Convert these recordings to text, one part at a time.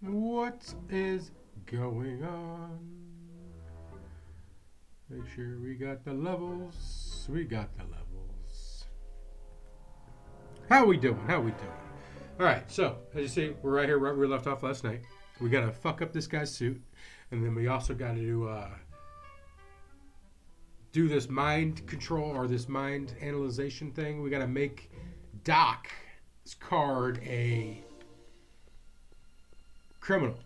What is going on? Make sure we got the levels. We got the levels. How we doing? How we doing? All right, so as you see, we're right here where we left off last night. We got to fuck up this guy's suit, and then we also got to do this mind control or this mind analyzation thing. We got to make Doc's card a criminal.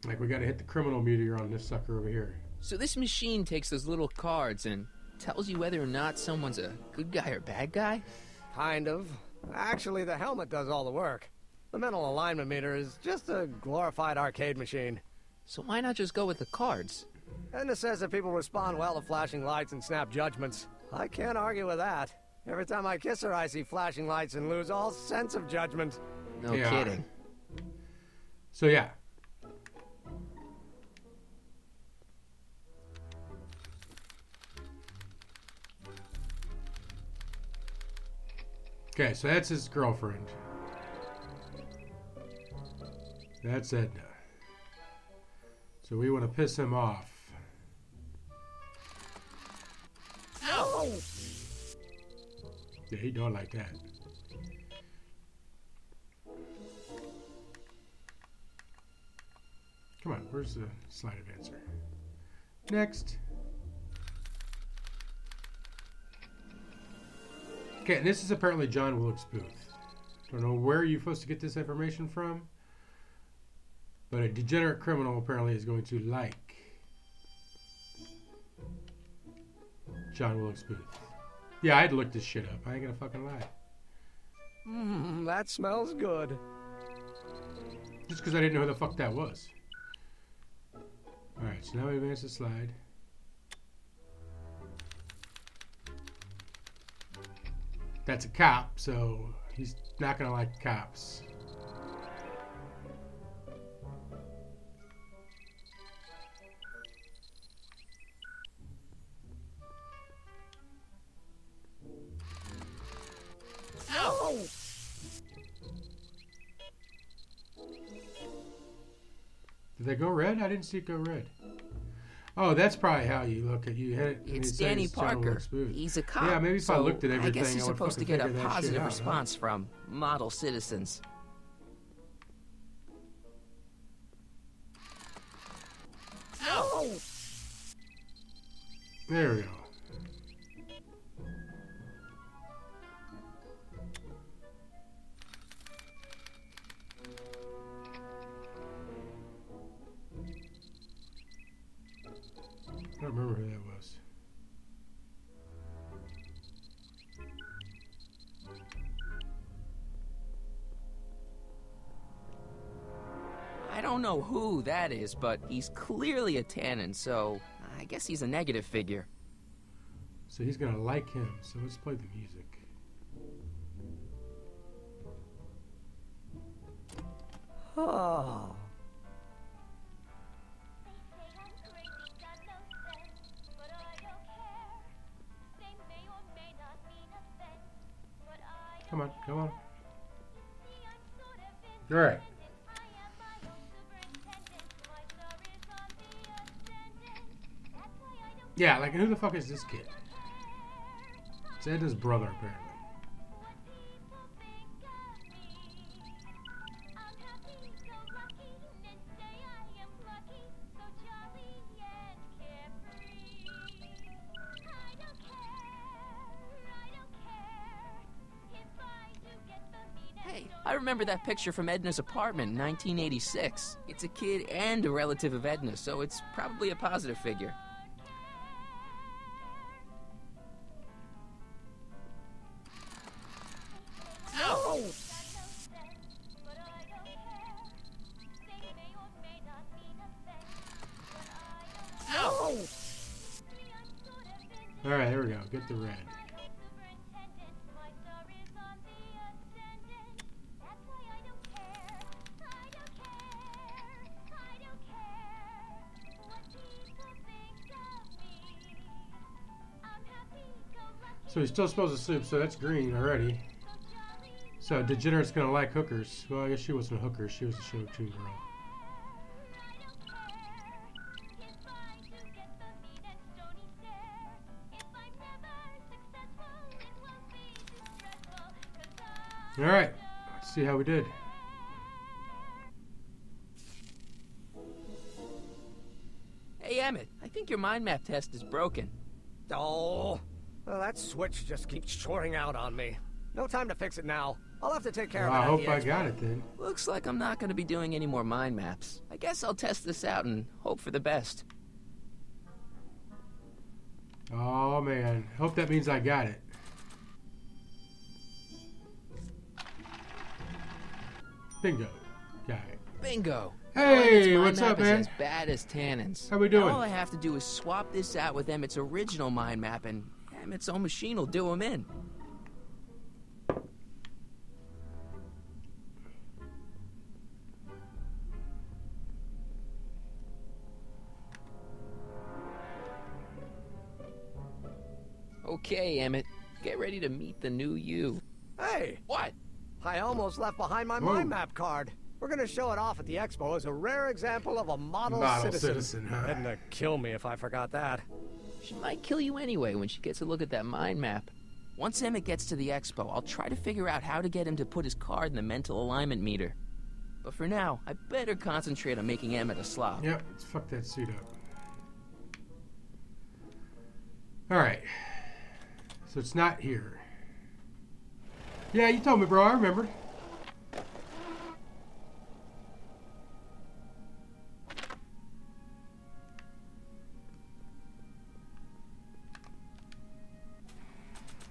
Like, we got to hit the criminal meter on this sucker over here. So this machine takes those little cards and tells you whether or not someone's a good guy or bad guy? Kind of. Actually, the helmet does all the work. The mental alignment meter is just a glorified arcade machine. So why not just go with the cards? Edna says that people respond well to flashing lights and snap judgments. I can't argue with that. Every time I kiss her, I see flashing lights and lose all sense of judgment. No kidding. So yeah. Okay, so that's his girlfriend. That's Edna. So we want to piss him off. Ow! Yeah, he don't like that. Come on, where's the slide advancer? Next. Okay, and this is apparently John Wilkes Booth. Don't know where you're supposed to get this information from, but a degenerate criminal apparently is going to like John Wilkes Booth. Yeah, I had to look this shit up. I ain't gonna fucking lie. That smells good. Just because I didn't know who the fuck that was. Alright, so now we advance the slide. That's a cop, so he's not gonna like cops. Ow! Did they go red? I didn't see it go red. Oh, that's probably how you look at you hit it. It's Danny Parker. He's a cop. Yeah, maybe if I looked at everything, I guess he's I would supposed to fucking get a figure that shit positive out, response from model citizens. Ow! There we go. I don't remember who that was. I don't know who that is, but he's clearly a Tannen, so I guess he's a negative figure. So he's gonna like him. So let's play the music. Oh. Come on, come on. All right. Yeah, like who the fuck is this kid? It's Edna's brother, apparently. Hey, I remember that picture from Edna's apartment in 1986. It's a kid and a relative of Edna, so it's probably a positive figure. Ow! Ow! All right, there we go. Get the red. So he's still supposed to sleep, so that's green already. So degenerate's gonna like hookers. Well, I guess she wasn't a hooker. She was a show tune girl. All right, let's see how we did. Hey, Emmett, I think your mind map test is broken. Oh, well, that switch just keeps shorting out on me. No time to fix it now. I'll have to take care Well, of it. I hope I got it then. Looks like I'm not going to be doing any more mind maps. I guess I'll test this out and hope for the best. Oh man, hope that means I got it. Bingo. Got it. Bingo. Hey, Emmett, what's up, man? As bad as Tannen's. How we doing? Now all I have to do is swap this out with Emmett's original mind map, and Emmett's own machine will do him in. Okay, Emmett, get ready to meet the new you. Hey, What? I almost left behind my Whoa. mind map card. We're gonna show it off at the expo as a rare example of a model citizen, huh? They'd kill me if I forgot that. She might kill you anyway when she gets a look at that mind map. Once Emmett gets to the expo, I'll try to figure out how to get him to put his card in the mental alignment meter. But for now, I better concentrate on making Emmett a slob. Yep, let's fuck that suit up. Alright. So it's not here. Yeah, you told me, bro. I remember.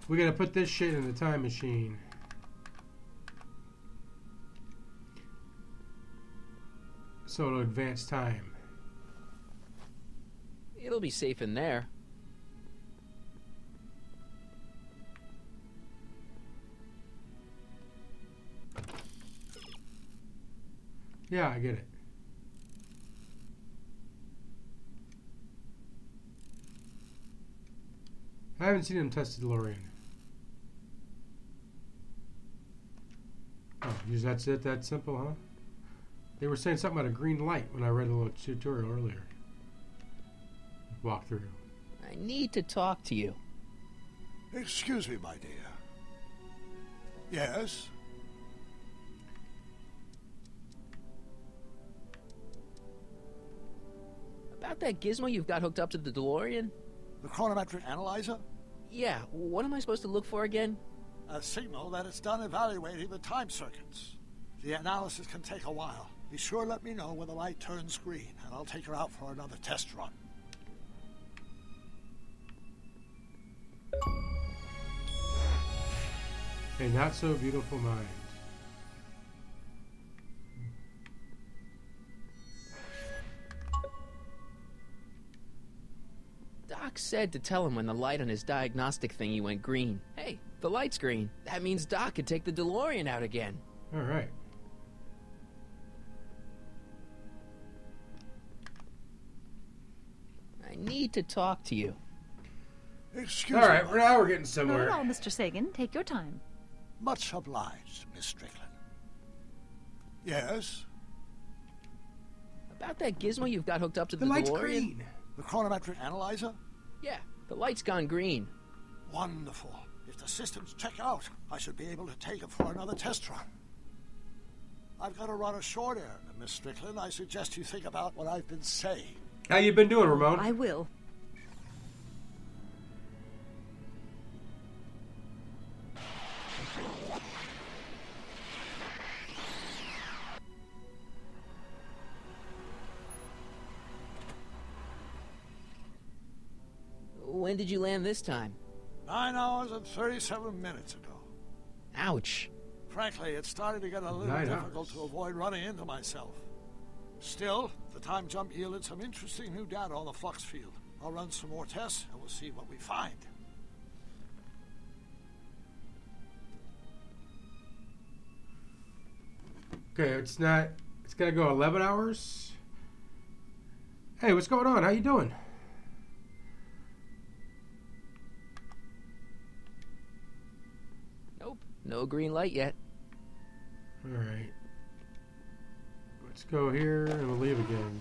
We gotta put this shit in the time machine. So it'll advance time. It'll be safe in there. Yeah, I get it. I haven't seen him test the DeLorean. Oh, geez, that's it? That simple, huh? They were saying something about a green light when I read a little tutorial earlier. Walk through. I need to talk to you. Excuse me, my dear. Yes? About that gizmo you've got hooked up to the DeLorean? The chronometric analyzer? Yeah, what am I supposed to look for again? A signal that it's done evaluating the time circuits. The analysis can take a while. Be sure to let me know when the light turns green, and I'll take her out for another test run. A not so beautiful mind. Doc said to tell him when the light on his diagnostic thingy went green. Hey, the light's green. That means Doc could take the DeLorean out again. All right. I need to talk to you. Excuse All right, me. now we're getting Not somewhere. at all, Mr. Sagan. Take your time. Much obliged, Miss Strickland. Yes? About that gizmo you've got hooked up to The the light's DeLorean? green. The chronometric analyzer? Yeah, the light's gone green. Wonderful. If the systems check out, I should be able to take it for another test run. I've got to run a short errand, Miss Strickland. I suggest you think about what I've been saying. How you been doing, Ramon? I will. When did you land this time? 9 hours and 37 minutes ago. Ouch. Frankly, it's starting to get a little 9 difficult hours. to avoid running into myself. Still, the time jump yielded some interesting new data on the flux field. I'll run some more tests, and we'll see what we find. Okay, it's not. It's gonna go 11 hours. Hey, what's going on? How you doing? Nope, no green light yet. Alright. Let's go here and we'll leave again.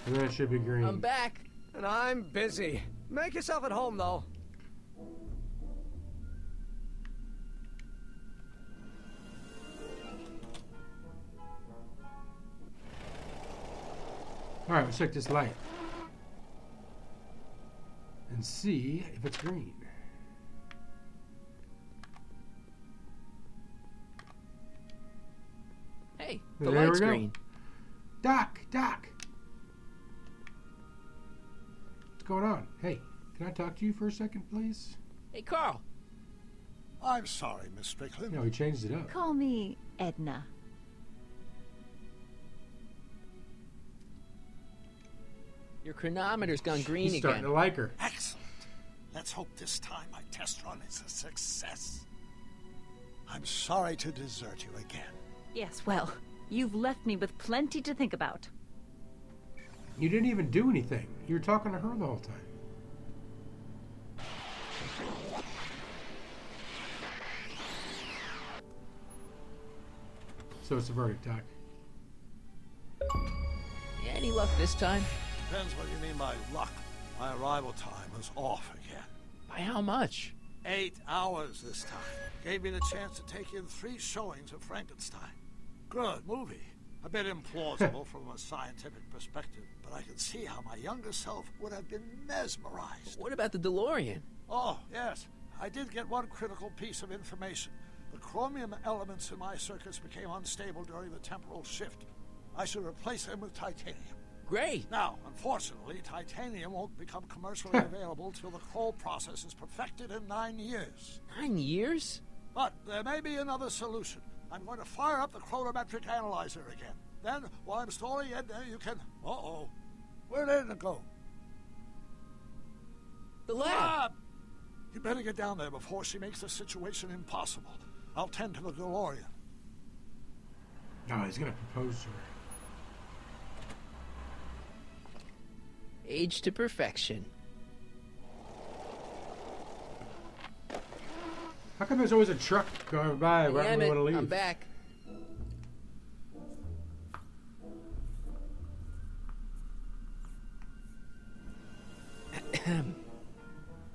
And then it should be green. I'm back. And I'm busy. Make yourself at home, though. Alright, let's check this light. And see if it's green. Hey, the There light's we go. green. Doc! Doc! What's going on? Hey, can I talk to you for a second, please? Hey, Carl. I'm sorry, Miss Strickland. No, he changed it up. Call me Edna. Your chronometer's gone green He's starting again. to like her. Excellent. Let's hope this time my test run is a success. I'm sorry to desert you again. Yes, well, you've left me with plenty to think about. You didn't even do anything. You were talking to her the whole time. So it's a verdict, Doc. Any luck this time? Depends what you mean by luck. My arrival time was off again. By how much? 8 hours this time. Gave me the chance to take in 3 showings of Frankenstein. Good movie. A bit implausible from a scientific perspective, but I can see how my younger self would have been mesmerized. What about the DeLorean? Oh, yes. I did get one critical piece of information. The chromium elements in my circuits became unstable during the temporal shift. I should replace them with titanium. Great. Now, unfortunately, titanium won't become commercially available till the Kroll process is perfected in 9 years. 9 years? But there may be another solution. I'm going to fire up the chronometric analyzer again. Then, while I'm stalling Edna, you can... Uh-oh. Where'd Edna go? The lab. Ah! You better get down there before she makes the situation impossible. I'll tend to the DeLorean. No, he's going to propose to her. Age to perfection. How come there's always a truck going by right when we Damn it, want to leave? I'm back.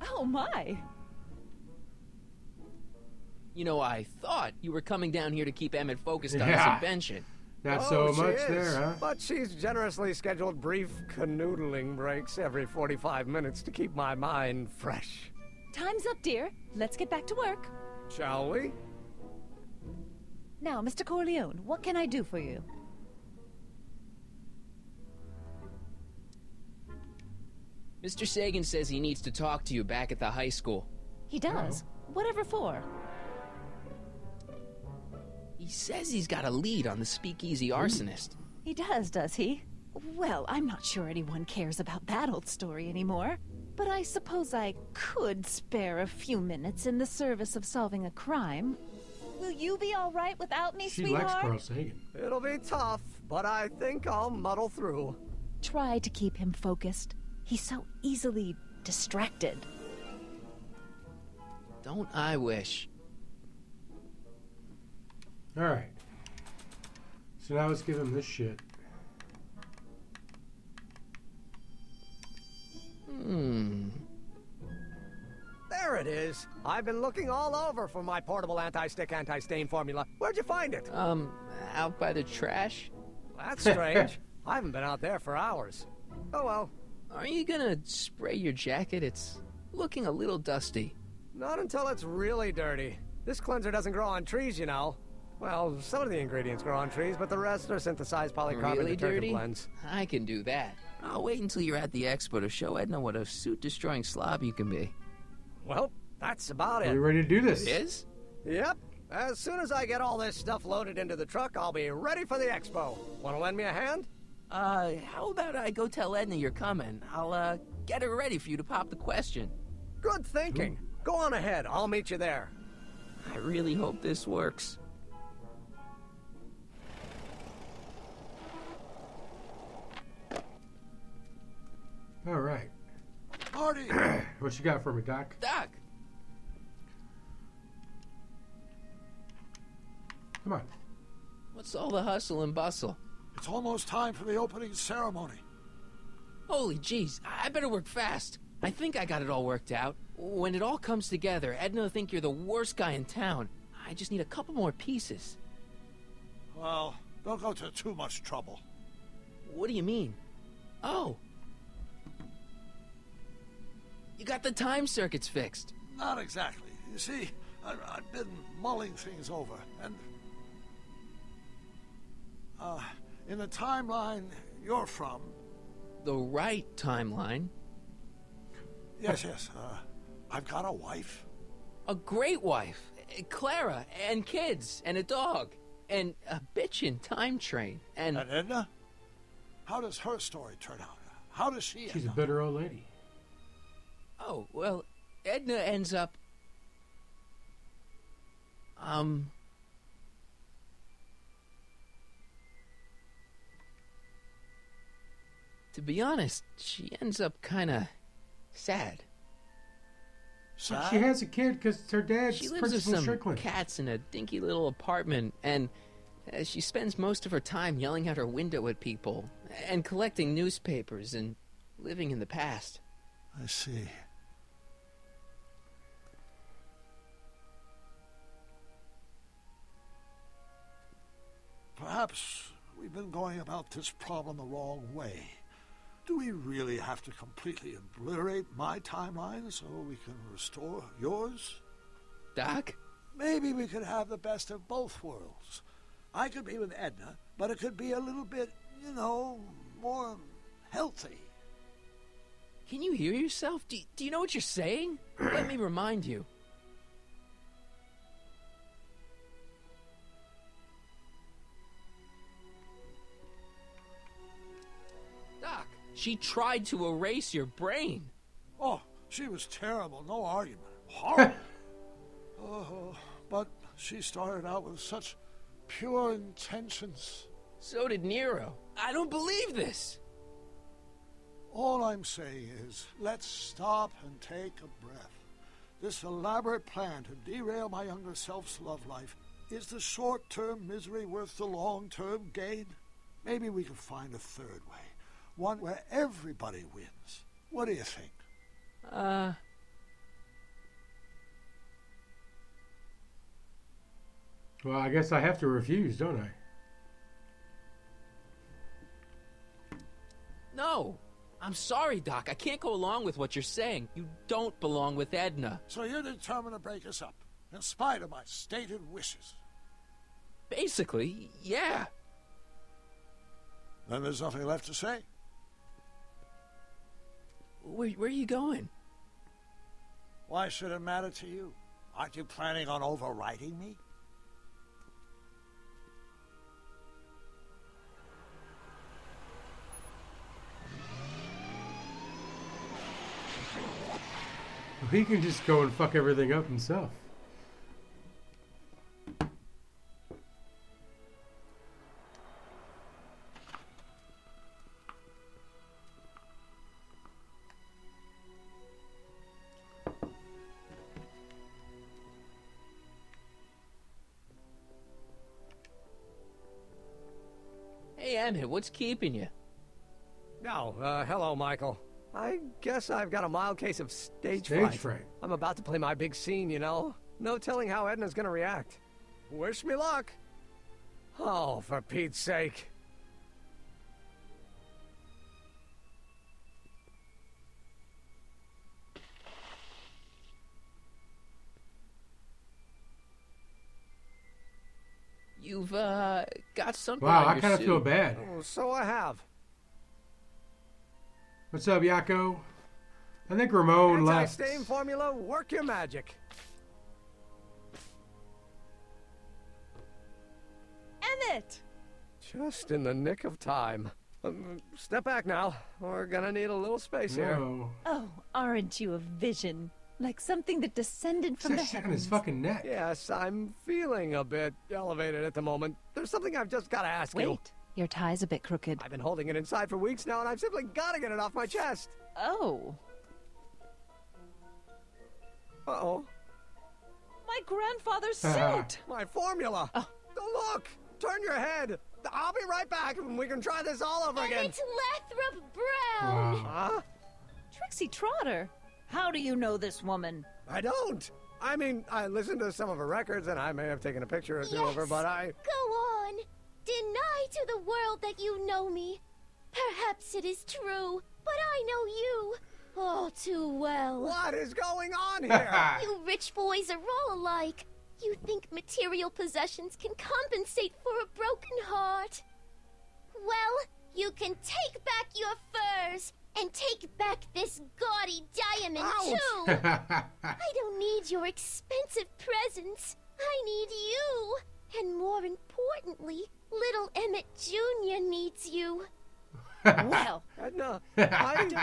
Oh my! You know, I thought you were coming down here to keep Emmett focused on his Yeah. invention. Not Oh, so she much is. there, huh? But she's generously scheduled brief canoodling breaks every 45 minutes to keep my mind fresh. Time's up, dear. Let's get back to work. Shall we? Now, Mr. Corleone, what can I do for you? Mr. Sagan says he needs to talk to you back at the high school. He does. Whatever for. He says he's got a lead on the speakeasy arsonist. He does he? Well, I'm not sure anyone cares about that old story anymore. But I suppose I could spare a few minutes in the service of solving a crime. Will you be all right without me, She sweetheart? likes Carl Sagan. It'll be tough, but I think I'll muddle through. Try to keep him focused. He's so easily distracted. Don't I wish? Alright. So now let's give him this shit. There it is. I've been looking all over for my portable anti-stick, anti-stain formula. Where'd you find it? Out by the trash? That's strange. I haven't been out there for hours. Oh well. Are you gonna spray your jacket? It's looking a little dusty. Not until it's really dirty. This cleanser doesn't grow on trees, you know. Well, some of the ingredients grow on trees, but the rest are synthesized polycarbonate Really detergent dirty? blends. I can do that. I'll wait until you're at the expo to show Edna what a suit-destroying slob you can be. Well, that's about Are we it. ready to do this? It is? Yep. As soon as I get all this stuff loaded into the truck, I'll be ready for the expo. Want to lend me a hand? How about I go tell Edna you're coming? I'll, get her ready for you to pop the question. Good thinking. Go on ahead. I'll meet you there. I really hope this works. Alright. Marty! What you got for me, Doc? Doc! Come on. What's all the hustle and bustle? It's almost time for the opening ceremony. Holy jeez, I better work fast. I think I got it all worked out. When it all comes together, Edna will think you're the worst guy in town. I just need a couple more pieces. Well, don't go to too much trouble. What do you mean? Oh. You got the time circuits fixed. Not exactly. You see, I've been mulling things over, and... in the timeline you're from... The right timeline? Yes, I've got a wife. A great wife. Clara, and kids, and a dog, and a bitchin' time train, and... And Edna? How does her story turn out? How does she She's end a up? bitter old lady. Oh, well, Edna ends up... To be honest, she ends up kinda sad. Sad? She has a kid because her dad's She lives with Principal some Strickland. cats in a dinky little apartment, and she spends most of her time yelling out her window at people, and collecting newspapers, and living in the past. I see. Perhaps we've been going about this problem the wrong way. Do we really have to completely obliterate my timeline so we can restore yours? Doc? Maybe we could have the best of both worlds. I could be with Edna, but it could be a little bit, more healthy. Can you hear yourself? Do you know what you're saying? Let me remind you. Doc, she tried to erase your brain. Oh, she was terrible, no argument. Horrible. Oh, but she started out with such pure intentions. So did Nero. I don't believe this. All I'm saying is, let's stop and take a breath. This elaborate plan to derail my younger self's love life, is the short-term misery worth the long-term gain? Maybe we could find a third way. One where everybody wins. What do you think? Well, I guess I have to refuse, don't I? No. I'm sorry, Doc. I can't go along with what you're saying. You don't belong with Edna. So you're determined to break us up, in spite of my stated wishes? Basically, yeah. Then there's nothing left to say. Where are you going? Why should it matter to you? Aren't you planning on overriding me? He can just go and fuck everything up himself. Hey, Emmett, what's keeping you? Oh, hello, Michael. I guess I've got a mild case of stage Fright. I'm about to play my big scene, No telling how Edna's gonna react. Wish me luck. Oh, for Pete's sake. You've, got something Wow, on I your kind of suit. feel bad. Oh, so I have. What's up, Yakko? I think Ramon left. Anti-stain formula, work your magic. Emmett! Just in the nick of time. Step back now. We're gonna need a little space here. Whoa. Oh, aren't you a vision? Like something that descended from the What's that on his heavens. fucking neck? Yes, I'm feeling a bit elevated at the moment. There's something I've just gotta ask you. Wait, your tie's a bit crooked. I've been holding it inside for weeks now, and I've simply gotta get it off my chest. Oh, Uh-oh. my grandfather's Ah. suit! My formula! Oh. Oh, look! turn your head. I'll be right back and we can try this all over again. Emmett Lathrop Brown! Wow. Huh? Trixie Trotter, how do you know this woman? I don't. I mean, I listened to some of her records and I may have taken a picture or two of her, but I... Go on. Deny to the world that you know me. Perhaps it is true, but I know you all too well. What is going on here? You rich boys are all alike. You think material possessions can compensate for a broken heart. Well, you can take back your furs and take back this gaudy diamond, too. I don't need your expensive presents. I need you. And more importantly, little Emmett Jr. needs you. Well, Edna, don't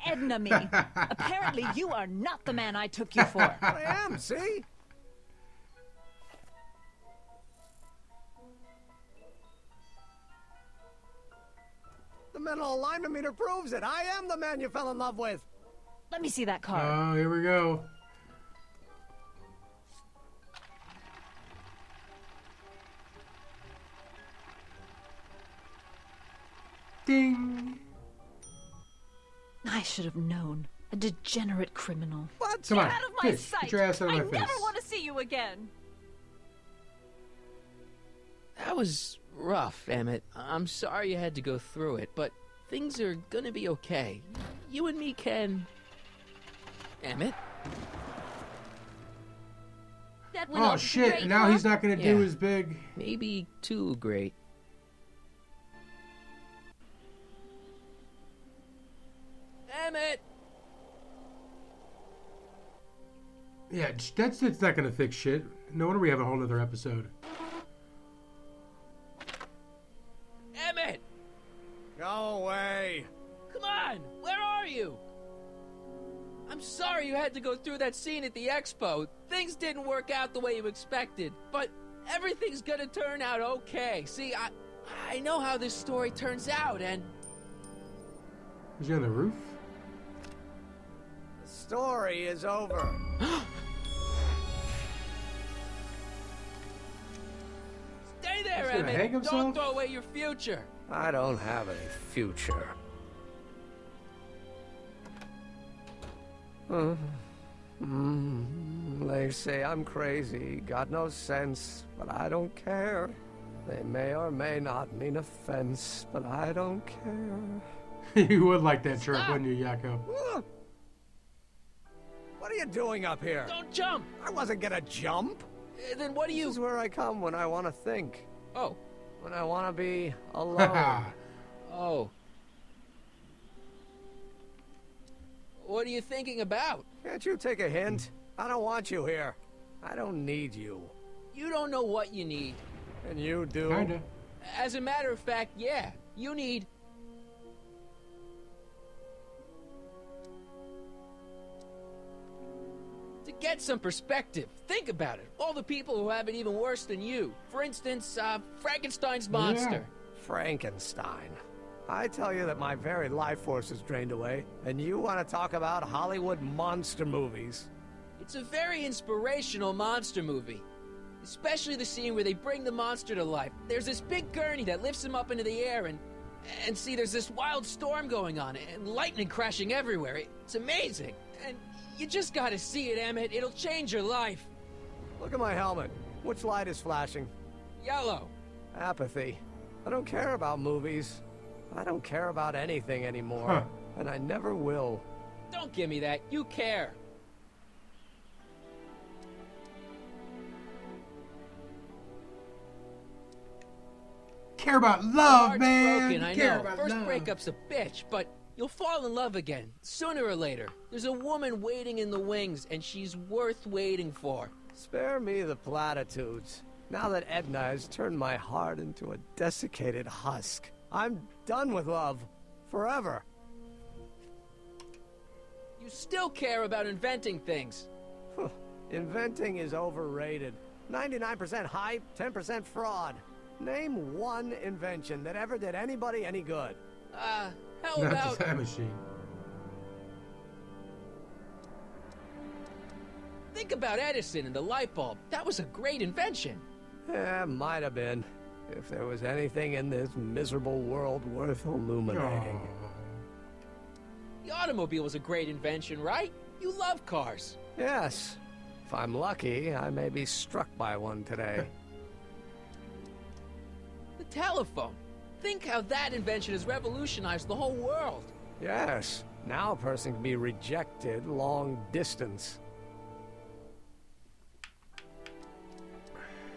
Edna me. Apparently you are not the man I took you for. I am, see? The mental alignment meter proves it. I am the man you fell in love with. Let me see that card. Oh, here we go. Ding. I should have known. A degenerate criminal. What? Come on, Out of my Fish, sight! get your ass out of I my face. never want to see you again. That was rough, Emmett. I'm sorry you had to go through it, but things are gonna be okay. You and me can... Emmett? That went Oh off shit! great, Now huh? he's not gonna do Yeah. his big. Maybe too great. Emmett! Yeah, that's not gonna fix shit. No wonder we have a whole other episode. Emmett! Go away. Come on! Where are you? I'm sorry you had to go through that scene at the expo. Things didn't work out the way you expected, but everything's gonna turn out okay. See, I know how this story turns out, and... Is he on the roof? The story is over. Stay there, He's gonna Emmett! hang himself? Don't throw away your future! I don't have any future. They say I'm crazy, got no sense, but I don't care. They may or may not mean offense, but I don't care. You would like that chirp, Stop. wouldn't you, Yakko? What are you doing up here? Don't jump! I wasn't gonna jump. Then what do This you... is where I come when I want to think. Oh. When I want to be alone. Oh. What are you thinking about? Can't you take a hint? I don't want you here. I don't need you. You don't know what you need. And you do. Kinda. As a matter of fact, yeah. You need... to get some perspective. Think about it. All the people who have it even worse than you. For instance, Frankenstein's monster. Frankenstein. I tell you that my very life force is drained away, and you want to talk about Hollywood monster movies. It's a very inspirational monster movie. Especially the scene where they bring the monster to life. There's this big gurney that lifts him up into the air, and see, there's this wild storm going on, and lightning crashing everywhere. It's amazing. And you just gotta see it, Emmett. It'll change your life. Look at my helmet. Which light is flashing? Yellow. Apathy. I don't care about movies. I don't care about anything anymore. Huh. And I never will. Don't give me that. You care. Care about Your love, heart's man. broken, I Care know. about First love. breakup's a bitch, but you'll fall in love again, sooner or later. There's a woman waiting in the wings, and she's worth waiting for. Spare me the platitudes. Now that Edna has turned my heart into a desiccated husk, I'm done with love. Forever. You still care about inventing things. Inventing is overrated. 99% hype, 10% fraud. Name one invention that ever did anybody any good. How Not about... the time machine. Think about Edison and the light bulb. That was a great invention. Yeah, might have been. If there was anything in this miserable world worth illuminating. The automobile was a great invention, right? You love cars. Yes. If I'm lucky, I may be struck by one today. The telephone. Think how that invention has revolutionized the whole world. Yes. Now a person can be rejected long distance.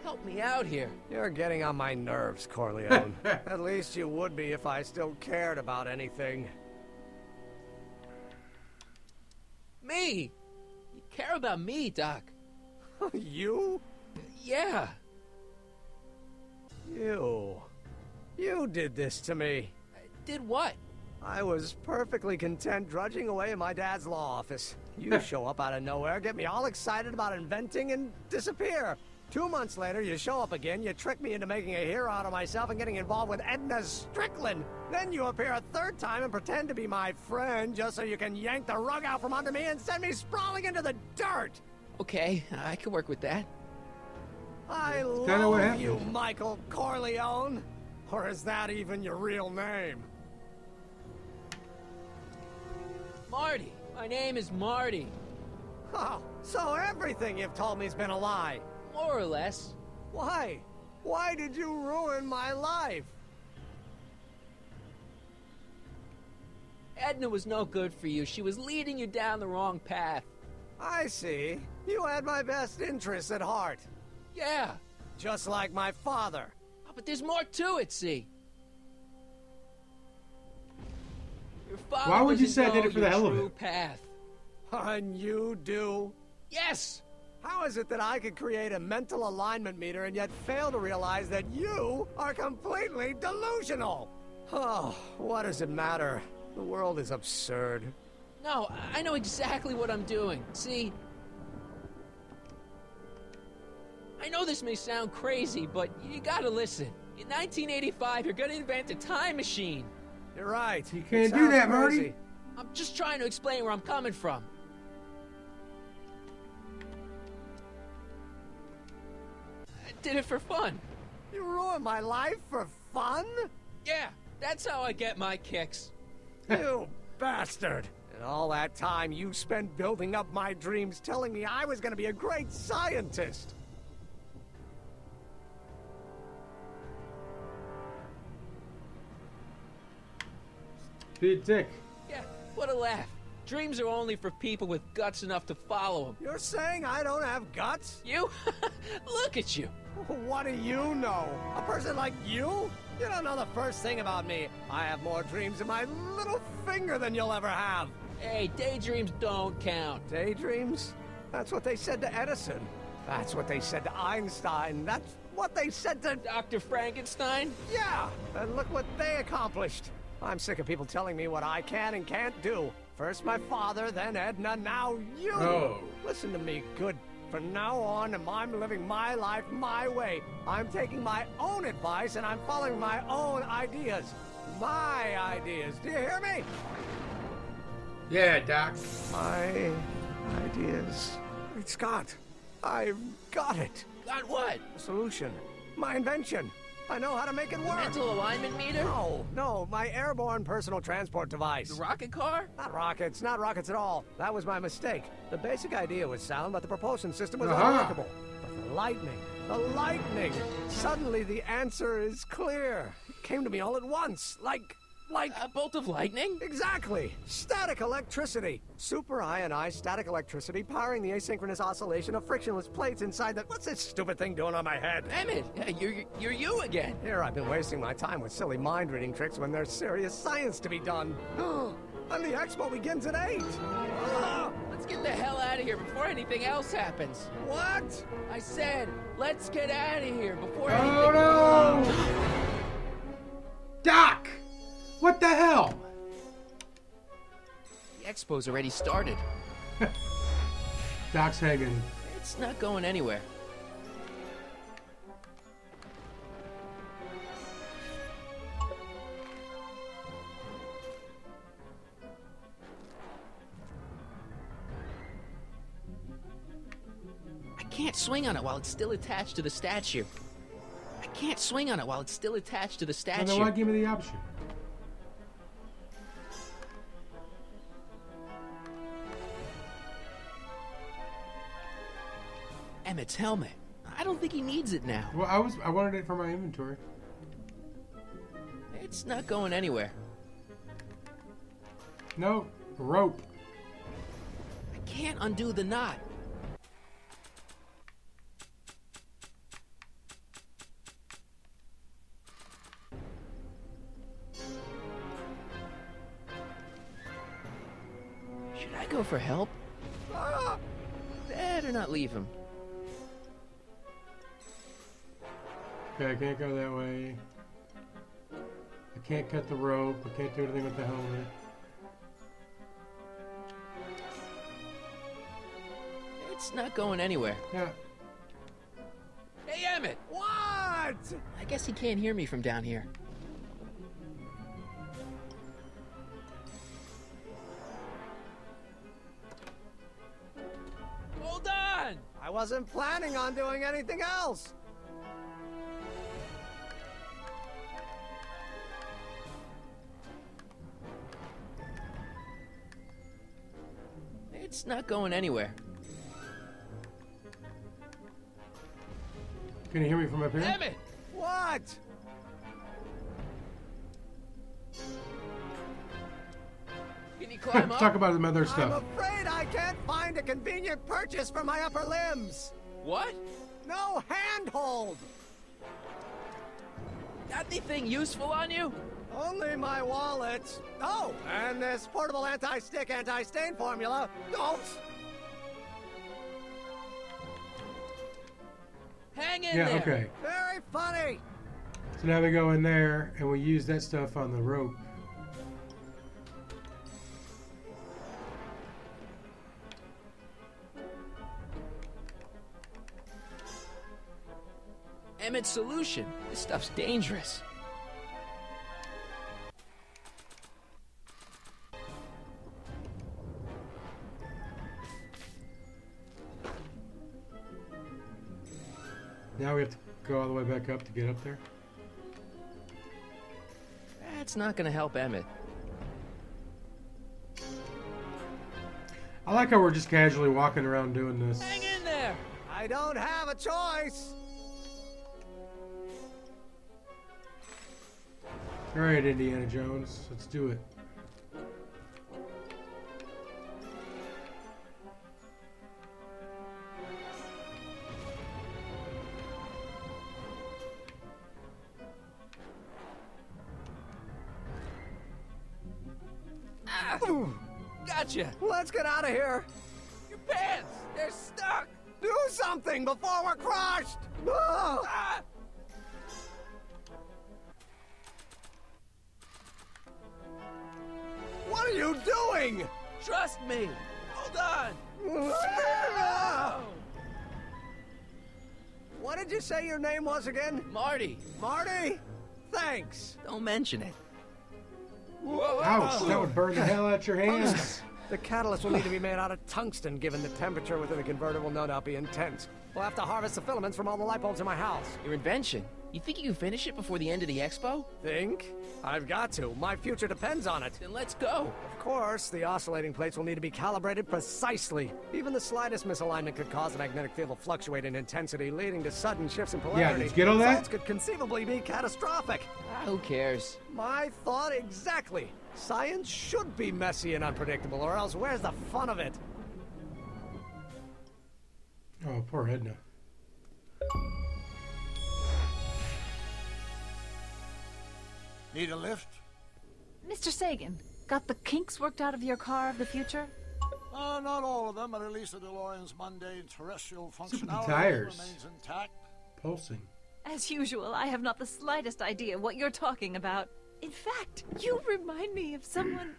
Help me out here. You're getting on my nerves, Corleone. At least you would be if I still cared about anything. Me? You care about me, Doc. You? Yeah. You did this to me. Did what? I was perfectly content drudging away in my dad's law office. You show up out of nowhere, get me all excited about inventing, and disappear. 2 months later, you show up again, you trick me into making a hero out of myself and getting involved with Edna Strickland. Then you appear a third time and pretend to be my friend just so you can yank the rug out from under me and send me sprawling into the dirt. Okay, I can work with that. I kinda what love happened. you, Michael Corleone. Or is that even your real name? Marty. My name is Marty. Oh, so everything you've told me's been a lie. More or less. Why? Why did you ruin my life? Edna was no good for you. She was leading you down the wrong path. I see. You had my best interests at heart. Yeah. Just like my father. Oh, but there's more to it, see. Your father Why would you doesn't say I did know it for the your hell of true it? path. And you do? Yes. How is it that I could create a mental alignment meter and yet fail to realize that you are completely delusional? Oh, what does it matter? The world is absurd. No, I know exactly what I'm doing. See? I know this may sound crazy, but you gotta listen. In 1985, you're gonna invent a time machine. You're right. You It can't do sounds that, crazy. Marty. I'm just trying to explain where I'm coming from. I did it for fun. You ruined my life for fun? Yeah, that's how I get my kicks. You bastard! And all that time you spent building up my dreams, telling me I was gonna be a great scientist. Be a dick. Yeah, what a laugh. Dreams are only for people with guts enough to follow them. You're saying I don't have guts? You? Look at you. What do you know? A person like you? You don't know the first thing about me. I have more dreams in my little finger than you'll ever have. Hey, daydreams don't count. Daydreams? That's what they said to Edison. That's what they said to Einstein. That's what they said to... Dr. Frankenstein? Yeah! And look what they accomplished. I'm sick of people telling me what I can and can't do. First my father, then Edna, now you! Oh. Listen to me, good. From now on, I'm living my life my way. I'm taking my own advice and I'm following my own ideas. My ideas. Do you hear me? Yeah, Doc. My ideas. Great Scott. I've got it. Got what? The solution. My invention. I know how to make it work. Mental alignment meter? No, my airborne personal transport device. The rocket car? Not rockets at all. That was my mistake. The basic idea was sound, but the propulsion system was Aha. unworkable. But the lightning. Suddenly the answer is clear. It came to me all at once, like... A bolt of lightning? Exactly! Static electricity! Super ionized static electricity powering the asynchronous oscillation of frictionless plates inside the... What's this stupid thing doing on my head? Emmett, you're you again. Here I've been wasting my time with silly mind-reading tricks when there's serious science to be done. And the expo begins at 8! Let's get the hell out of here before anything else happens. What? I said, let's get out of here before Oh anything... no! Doc! What the hell? The expo's already started. Doc's hanging. It's not going anywhere. I can't swing on it while it's still attached to the statue. I can't swing on it while it's still attached to the statue. And then why give me the option? Emmett's helmet. I don't think he needs it now. Well, I wanted it for my inventory. It's not going anywhere. No, rope. I can't undo the knot. Should I go for help? Better not leave him. Okay, I can't go that way. I can't cut the rope. I can't do anything with the helmet. It's not going anywhere. Yeah. Hey, Emmett! What? I guess he can't hear me from down here. Hold on! I wasn't planning on doing anything else. It's not going anywhere. Can you hear me from up here? Emmett! What? Can you climb up? Talk about some other I'm stuff. afraid I can't find a convenient purchase for my upper limbs. What? No handhold. Got anything useful on you? Only my wallet. Oh, and this portable anti-stick, anti-stain formula. Don't. Hang in Yeah, there. okay. Very funny. So now we go in there and we use that stuff on the rope. Emmett's solution. This stuff's dangerous. Now we have to go all the way back up to get up there. That's not gonna help Emmett. I like how we're just casually walking around doing this. Hang in there! I don't have a choice. All right, Indiana Jones, let's do it. Ah! Gotcha! Let's get out of here. Your pants! They're stuck! Do something before we're crushed. Ah! Ah! What are you doing? Trust me! Hold on! Ah! What did you say your name was again? Marty, Marty? Thanks. don't mention it. Ouch, that would burn the hell out your hands. The catalyst will need to be made out of tungsten, given the temperature within the converter will no doubt be intense. We'll have to harvest the filaments from all the light bulbs in my house. Your invention. You think you can finish it before the end of the expo? Think? I've got to. My future depends on it. Then let's go. Of course, the oscillating plates will need to be calibrated precisely. Even the slightest misalignment could cause the magnetic field to fluctuate in intensity, leading to sudden shifts in polarity. did you get all that? Results could conceivably be catastrophic. Ah, who cares? My thought exactly. Science should be messy and unpredictable, or else where's the fun of it? Oh, poor Edna. Need a lift? Mr. Sagan, got the kinks worked out of your car of the future? Not all of them, but at least the DeLorean's mundane terrestrial What's up with the functionality tires? remains intact. Pulsing. As usual, I have not the slightest idea what you're talking about. In fact, you remind me of someone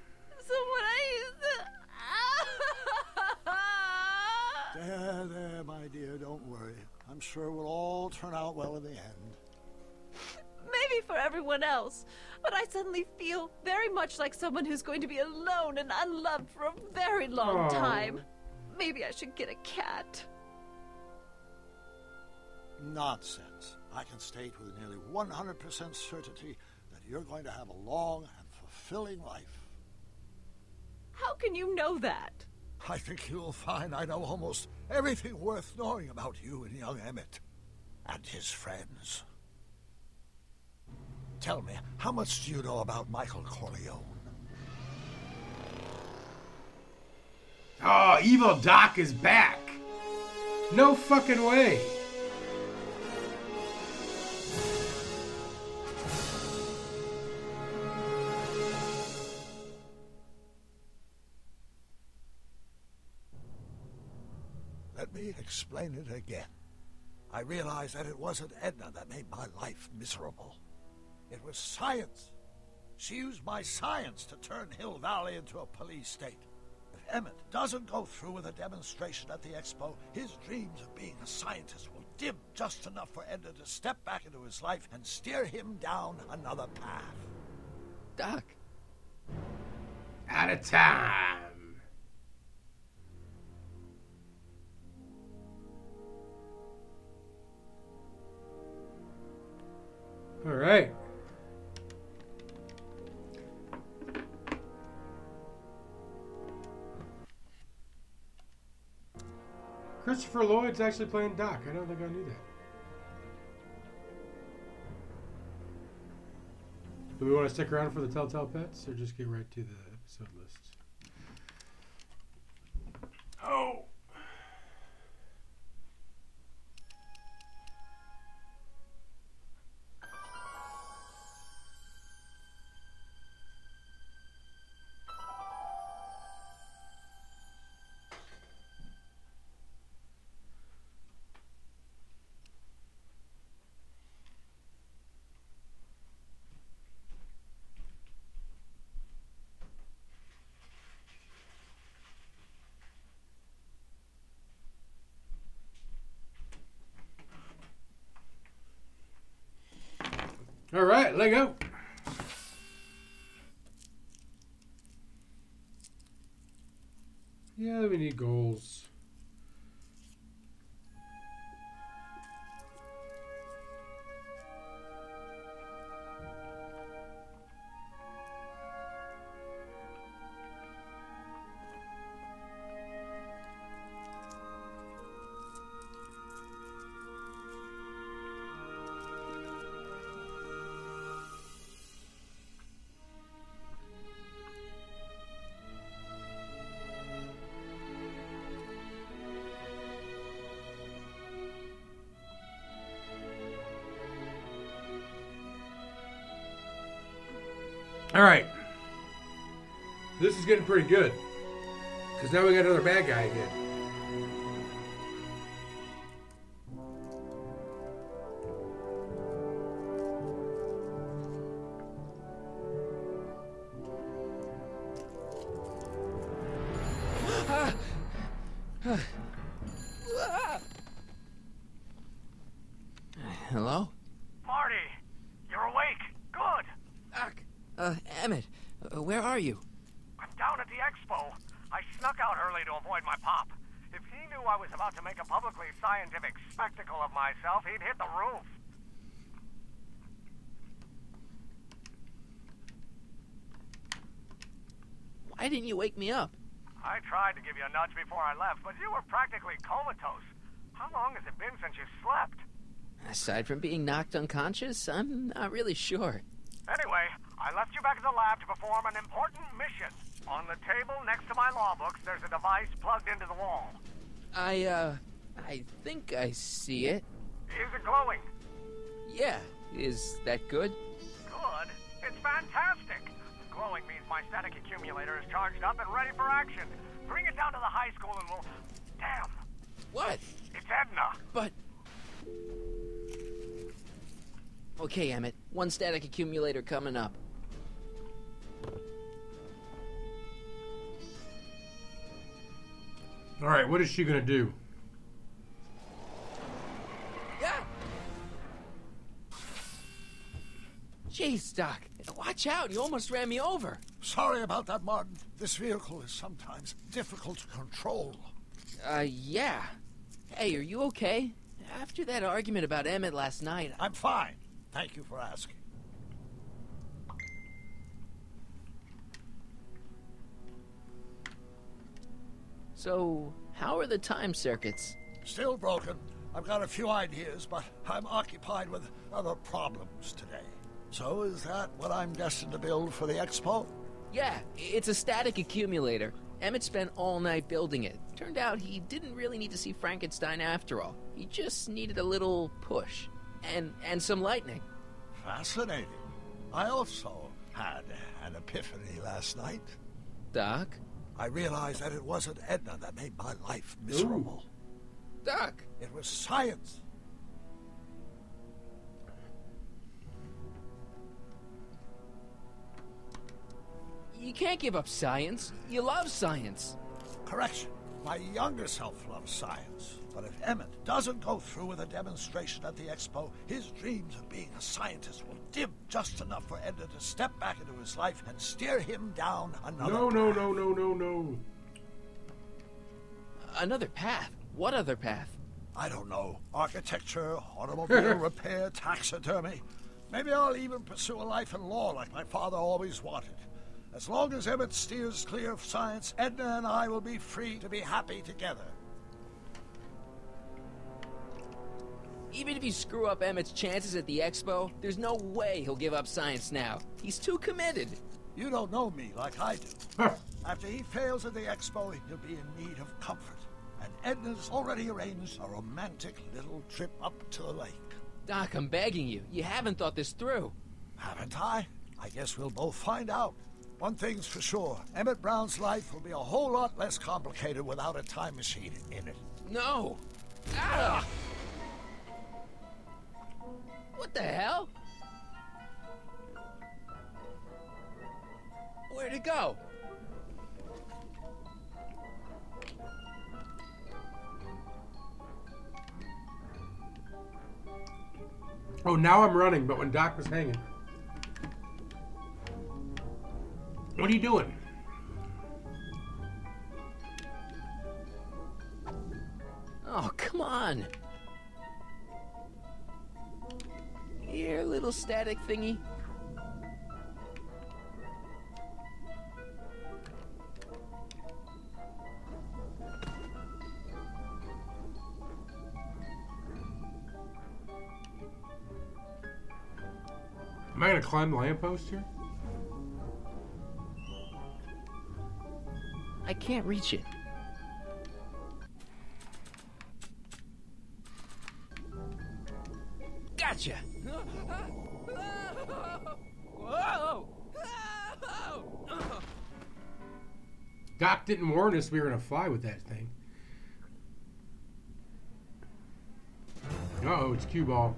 I used to... There, my dear, don't worry. I'm sure we'll all turn out well in the end. Maybe for everyone else, but I suddenly feel very much like someone who's going to be alone and unloved for a very long Oh. time. Maybe I should get a cat. Nonsense. I can state with nearly 100% certainty that you're going to have a long and fulfilling life. How can you know that? I think you'll find I know almost everything worth knowing about you and young Emmett. And his friends. Tell me, how much do you know about Michael Corleone? Oh, evil Doc is back. No fucking way. Let me explain it again. I realized that it wasn't Edna that made my life miserable. It was science. She used my science to turn Hill Valley into a police state. If Emmett doesn't go through with a demonstration at the expo, his dreams of being a scientist will dim just enough for Edna to step back into his life and steer him down another path. Doc. Out of time. All right. Christopher Lloyd's actually playing Doc. I don't think I knew that. Do we want to stick around for the Telltale Pets or just get right to the episode lists? Oh. All right, let go. Yeah, we need goals. All right. This is getting pretty good. Because now we got another bad guy again. Hello? Marty, you're awake. Good. Doc. Emmett, where are you? I'm down at the expo. I snuck out early to avoid my pop. If he knew I was about to make a publicly scientific spectacle of myself, he'd hit the roof. Why didn't you wake me up? I tried to give you a nudge before I left, but you were practically comatose. How long has it been since you slept? Aside from being knocked unconscious, I'm not really sure. Anyway, I left you back at the lab to perform an important mission. On the table next to my law books, there's a device plugged into the wall. I think I see it. Is it glowing? Yeah, is that good? Good? It's fantastic. Glowing means my static accumulator is charged up and ready for action. Bring it down to the high school and we'll... Damn! What? It's Edna! But... Okay, Emmett. One static accumulator coming up. All right, what is she going to do? Yeah! Jeez, Doc. Watch out. You almost ran me over. Sorry about that, Martin. This vehicle is sometimes difficult to control. Yeah. Hey, are you okay? After that argument about Emmett last night, I'm fine. Thank you for asking. So, how are the time circuits? Still broken. I've got a few ideas, but I'm occupied with other problems today. So is that what I'm destined to build for the expo? Yeah, it's a static accumulator. Emmett spent all night building it. Turned out he didn't really need to see Frankenstein after all. He just needed a little push. And some lightning. Fascinating. I also had an epiphany last night. Doc? I realized that it wasn't Edna that made my life miserable. Ooh. Doc! It was science. You can't give up science. You love science. Correction. My younger self loves science. But if Emmett doesn't go through with a demonstration at the expo, his dreams of being a scientist will dim just enough for Edna to step back into his life and steer him down another path. No. Another path? What other path? I don't know. Architecture, automobile repair, taxidermy. Maybe I'll even pursue a life in law like my father always wanted. As long as Emmett steers clear of science, Edna and I will be free to be happy together. Even if you screw up Emmett's chances at the expo, there's no way he'll give up science now. He's too committed. You don't know me like I do. After he fails at the expo, he'll be in need of comfort. And Edna's already arranged a romantic little trip up to the lake. Doc, I'm begging you. You haven't thought this through. Haven't I? I guess we'll both find out. One thing's for sure. Emmett Brown's life will be a whole lot less complicated without a time machine in it. No. Ah! What the hell? Where'd it go? Oh, now I'm running, but when Doc was hanging. What are you doing? Oh, come on. Here, little static thingy. Am I going to climb the lamppost here? I can't reach it. Gotcha! Whoa! Doc didn't warn us we were going to fly with that thing. Uh-oh, it's cue ball.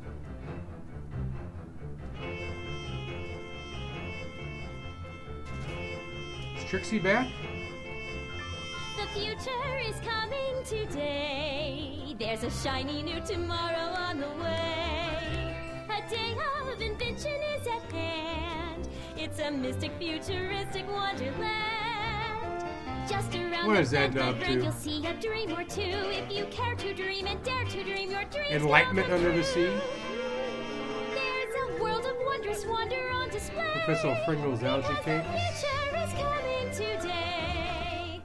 Is Trixie back? The future is coming today. There's a shiny new tomorrow on the way. A day of invention is at hand. It's a mystic, futuristic wonderland. Just around What is the that bend up of to? you'll see a dream or two. If you care to dream and dare to dream your dreams. Enlightenment come under the true. sea? There's a world of wondrous wonder on display. Professor Pringle's algae Because cake? the future is coming today.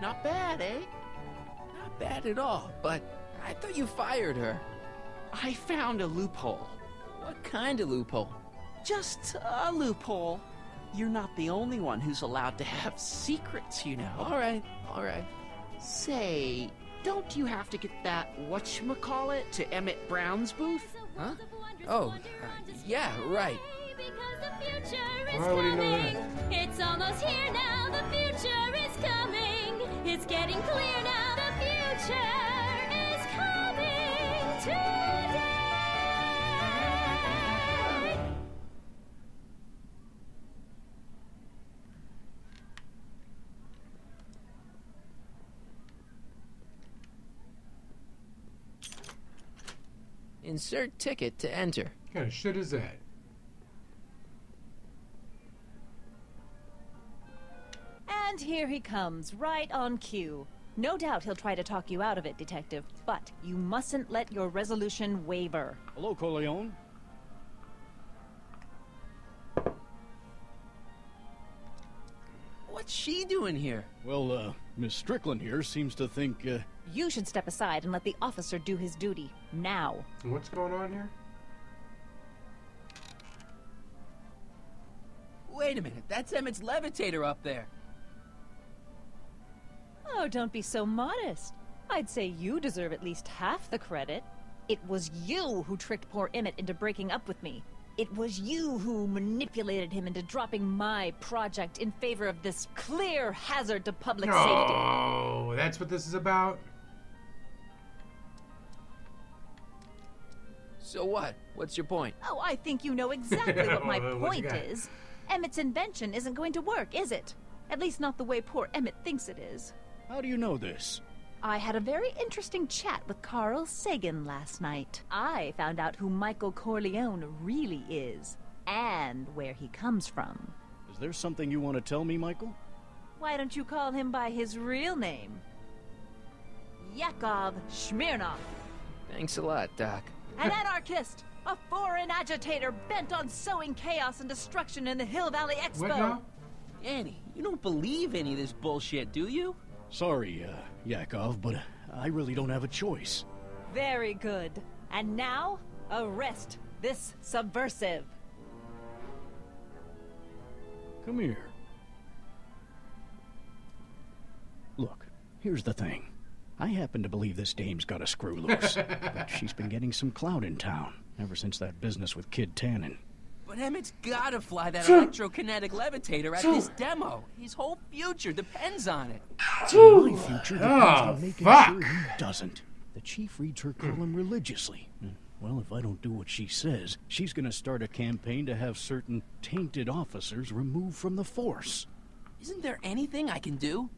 Not bad, eh? Not bad at all, but I thought you fired her. I found a loophole. What kind of loophole? Just a loophole. You're not the only one who's allowed to have secrets, you know. All right. Say, don't you have to get that whatchamacallit to Emmett Brown's booth? Huh? Oh, yeah, right. Because the future is Why would he know coming. that? It's almost here now. The future is coming. It's getting clear now. The future is coming today. Insert ticket to enter. What kind of shit is that? And here he comes, right on cue. No doubt he'll try to talk you out of it, Detective, but you mustn't let your resolution waver. Hello, Corleone. What's she doing here? Well, Miss Strickland here seems to think, You should step aside and let the officer do his duty. Now. What's going on here? Wait a minute, that's Emmett's levitator up there. Oh, don't be so modest. I'd say you deserve at least half the credit. It was you who tricked poor Emmett into breaking up with me. It was you who manipulated him into dropping my project in favor of this clear hazard to public safety. Oh, that's what this is about? So what? What's your point? Oh, I think you know exactly what my What you point got? is. Emmett's invention isn't going to work, is it? At least not the way poor Emmett thinks it is. how do you know this? I had a very interesting chat with Carl Sagan last night. I found out who Michael Corleone really is, and where he comes from. Is there something you want to tell me, Michael? Why don't you call him by his real name? Yakov Smirnov. Thanks a lot, Doc. An anarchist! A foreign agitator bent on sowing chaos and destruction in the Hill Valley Expo! What now? Annie, you don't believe any of this bullshit, do you? Sorry, Yakov, but I really don't have a choice. Very good. And now, arrest this subversive. Come here. Look, here's the thing. I happen to believe this dame's got a screw loose. But she's been getting some clout in town, ever since that business with Kid Tannen. But Emmett's gotta fly that electrokinetic levitator at this demo. His whole future depends on it. My future depends on making fuck. sure he doesn't. The chief reads her column religiously. Well, if I don't do what she says, she's gonna start a campaign to have certain tainted officers removed from the force. Isn't there anything I can do?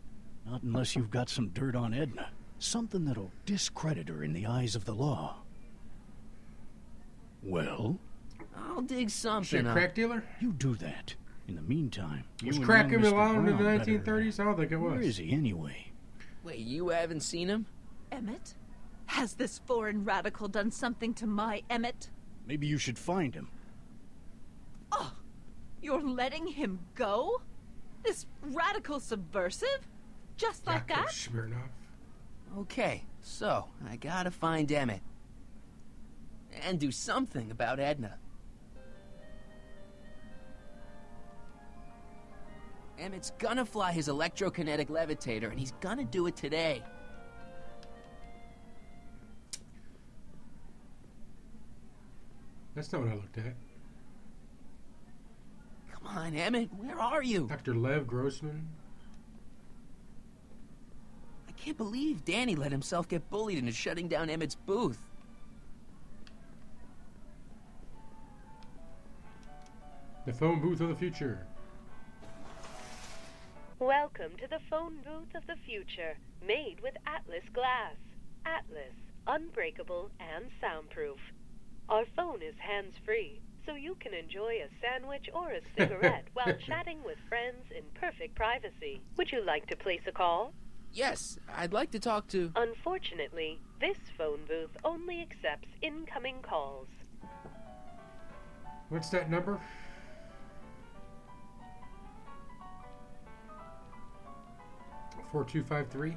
Not unless you've got some dirt on Edna. Something that'll discredit her in the eyes of the law. Well, I'll dig She a something up. crack dealer? you do that. In the meantime, you Was and crack young him Mr. allowed in the Brown better- 1930s? I don't think it Where was. is he anyway? Wait, you haven't seen him? Emmett? Has this foreign radical done something to my Emmett? Maybe you should find him. Oh, you're letting him go? This radical subversive? Just like Yakov that? Smirnov. Okay, so I gotta find Emmett. And do something about Edna. Emmett's gonna fly his electrokinetic levitator, and he's gonna do it today. That's not what I looked at. Come on, Emmett, where are you? Dr. Lev Grossman. I can't believe Danny let himself get bullied into shutting down Emmett's booth. The phone booth of the future. Welcome to the phone booth of the future, made with Atlas glass. Atlas, unbreakable and soundproof. Our phone is hands-free, so you can enjoy a sandwich or a cigarette while chatting with friends in perfect privacy. Would you like to place a call? Yes, I'd like to talk to... Unfortunately, this phone booth only accepts incoming calls. What's that number? $4253.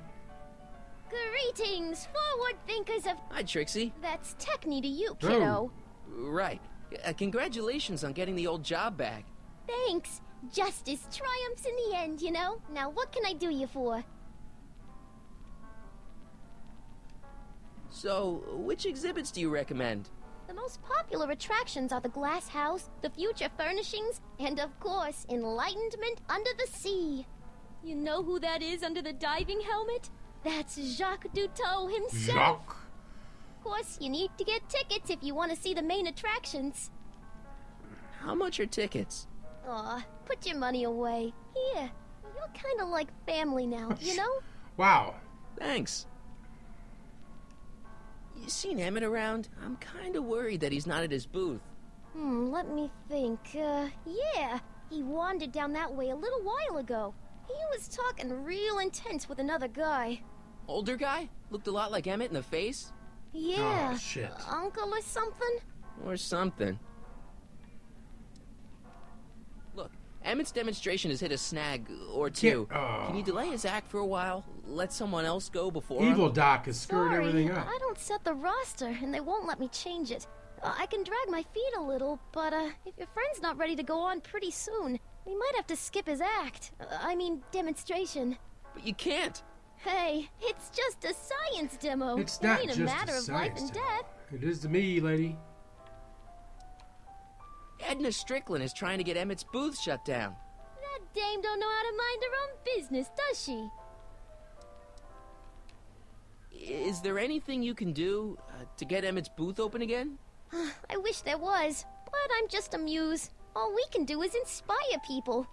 Greetings, forward thinkers of... Hi, Trixie. That's Techni to you, kiddo. Right. Congratulations on getting the old job back. Thanks. Justice triumphs in the end, you know? Now what can I do you for? So, which exhibits do you recommend? The most popular attractions are the Glass House, the Future Furnishings, and of course, Enlightenment Under the Sea. You know who that is under the diving helmet? That's Jacques Duteau himself. Jacques. Of course, you need to get tickets if you want to see the main attractions. How much are tickets? Aw, put your money away. Here, you're kind of like family now, you know? Wow. Thanks. You seen Emmett around? I'm kind of worried that he's not at his booth. Let me think. Yeah. He wandered down that way a little while ago. He was talking real intense with another guy. Older guy? Looked a lot like Emmett in the face? Yeah. Oh, shit. Uncle or something? Or something. Look, Emmett's demonstration has hit a snag or two. Can you delay his act for a while? Let someone else go before Evil him? Doc is screwing everything up. I don't set the roster, and they won't let me change it. I can drag my feet a little, but if your friend's not ready to go on pretty soon, we might have to skip his act. I mean, demonstration. But you can't. Hey, it's just a science demo. It's It not ain't just a matter of life science and demo. death. It is to me, lady. Edna Strickland is trying to get Emmett's booth shut down. That dame don't know how to mind her own business, does she? Is there anything you can do to get Emmett's booth open again? I wish there was, but I'm just a muse. All we can do is inspire people.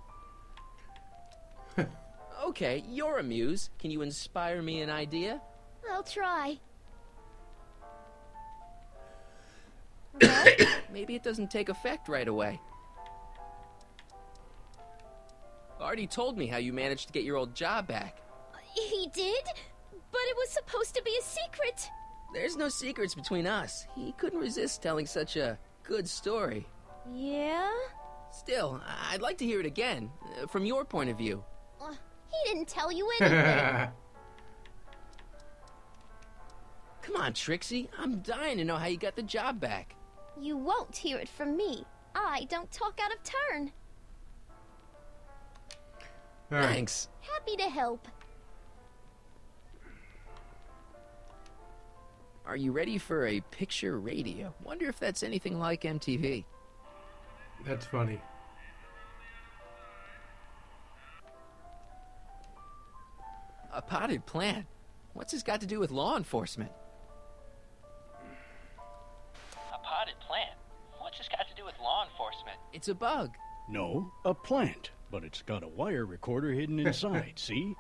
Okay, you're a muse. Can you inspire me an idea? I'll try. Maybe it doesn't take effect right away. Artie told me how you managed to get your old job back. He did? But it was supposed to be a secret. There's no secrets between us. He couldn't resist telling such a good story. Yeah? Still, I'd like to hear it again, from your point of view. He didn't tell you anything. Come on, Trixie. I'm dying to know how you got the job back. You won't hear it from me. I don't talk out of turn. All right. Thanks. Happy to help. Are you ready for a picture radio? Wonder if that's anything like MTV. That's funny. A potted plant? What's this got to do with law enforcement? A potted plant? What's this got to do with law enforcement? It's a bug. No, a plant. But it's got a wire recorder hidden inside, see?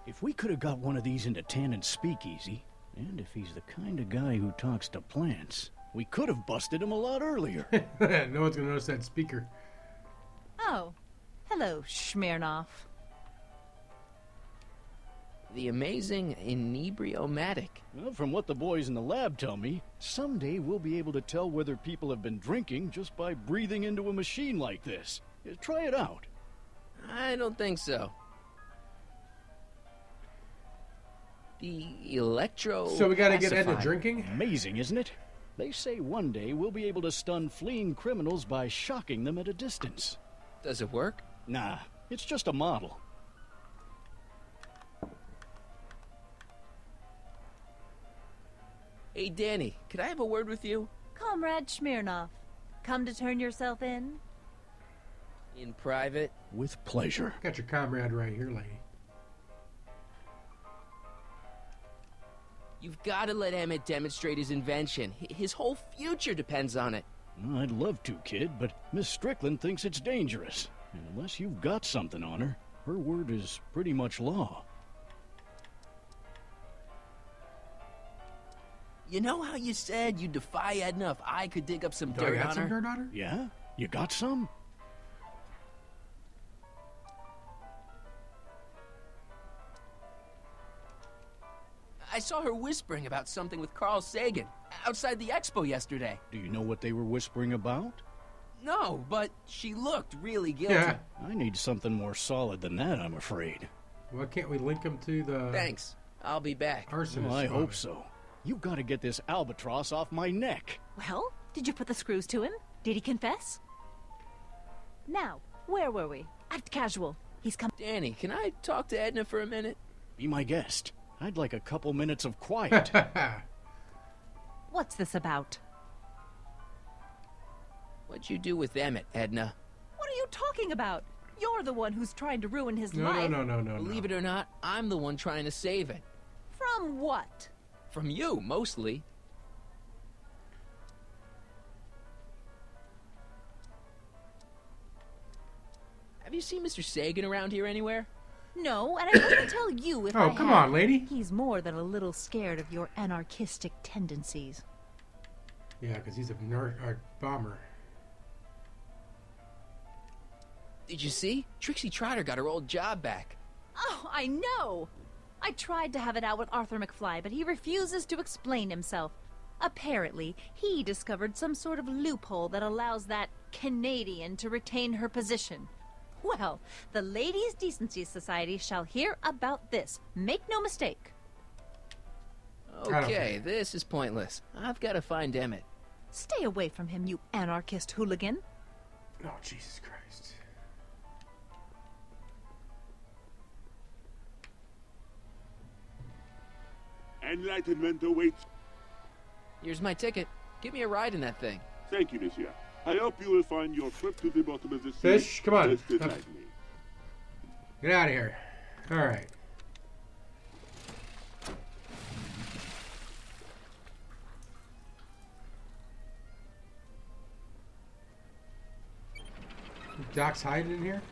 If we could have got one of these into Tannen's speakeasy, and if he's the kind of guy who talks to plants, we could have busted him a lot earlier. No one's gonna notice that speaker. Oh, hello, Smirnoff. The amazing inebriomatic. Well, from what the boys in the lab tell me, someday we'll be able to tell whether people have been drinking just by breathing into a machine like this. Try it out. I don't think so. The electro. So we gotta get Edna drinking? Amazing, isn't it? They say one day we'll be able to stun fleeing criminals by shocking them at a distance. Does it work? Nah, it's just a model. Hey, Danny, could I have a word with you? Comrade Smirnoff, come to turn yourself in? In private? With pleasure. Got your comrade right here, lady. You've got to let Emmett demonstrate his invention. His whole future depends on it. I'd love to, kid, but Miss Strickland thinks it's dangerous. And unless you've got something on her, her word is pretty much law. You know how you said you'd defy Edna if I could dig up some Do I dirt got on some her? dirt on her? Yeah? You got some? I saw her whispering about something with Carl Sagan outside the expo yesterday. Do you know what they were whispering about? No, but she looked really guilty. Yeah. I need something more solid than that, I'm afraid. Why can't we link him to the Thanks. I'll be back. arsonist? Well, I squad? hope so. You've got to get this albatross off my neck. Well, did you put the screws to him? Did he confess? Now, where were we? Act casual. He's come. Danny, can I talk to Edna for a minute? Be my guest. I'd like a couple minutes of quiet. What's this about? What'd you do with Emmett, Edna? What are you talking about? You're the one who's trying to ruin his No, life. no. Believe it or not, I'm the one trying to save it. From what? From you, mostly. Have you seen Mr. Sagan around here anywhere? No, and I wouldn't tell you if I Oh, come had. on, lady. He's more than a little scared of your anarchistic tendencies. Yeah, because he's a bomber. Did you see? Trixie Trotter got her old job back. Oh, I know! I tried to have it out with Arthur McFly, but he refuses to explain himself. Apparently, he discovered some sort of loophole that allows that Canadian to retain her position. Well, the Ladies' Decency Society shall hear about this. Make no mistake. Okay, this is pointless. I've got to find Emmett. Stay away from him, you anarchist hooligan. Oh, Jesus Christ. Enlightenment awaits. Here's my ticket. Give me a ride in that thing. Thank you, monsieur. I hope you will find your trip to the bottom of the sea. Fish, come on. Just like me. Get out of here. All right. Doc's hiding in here?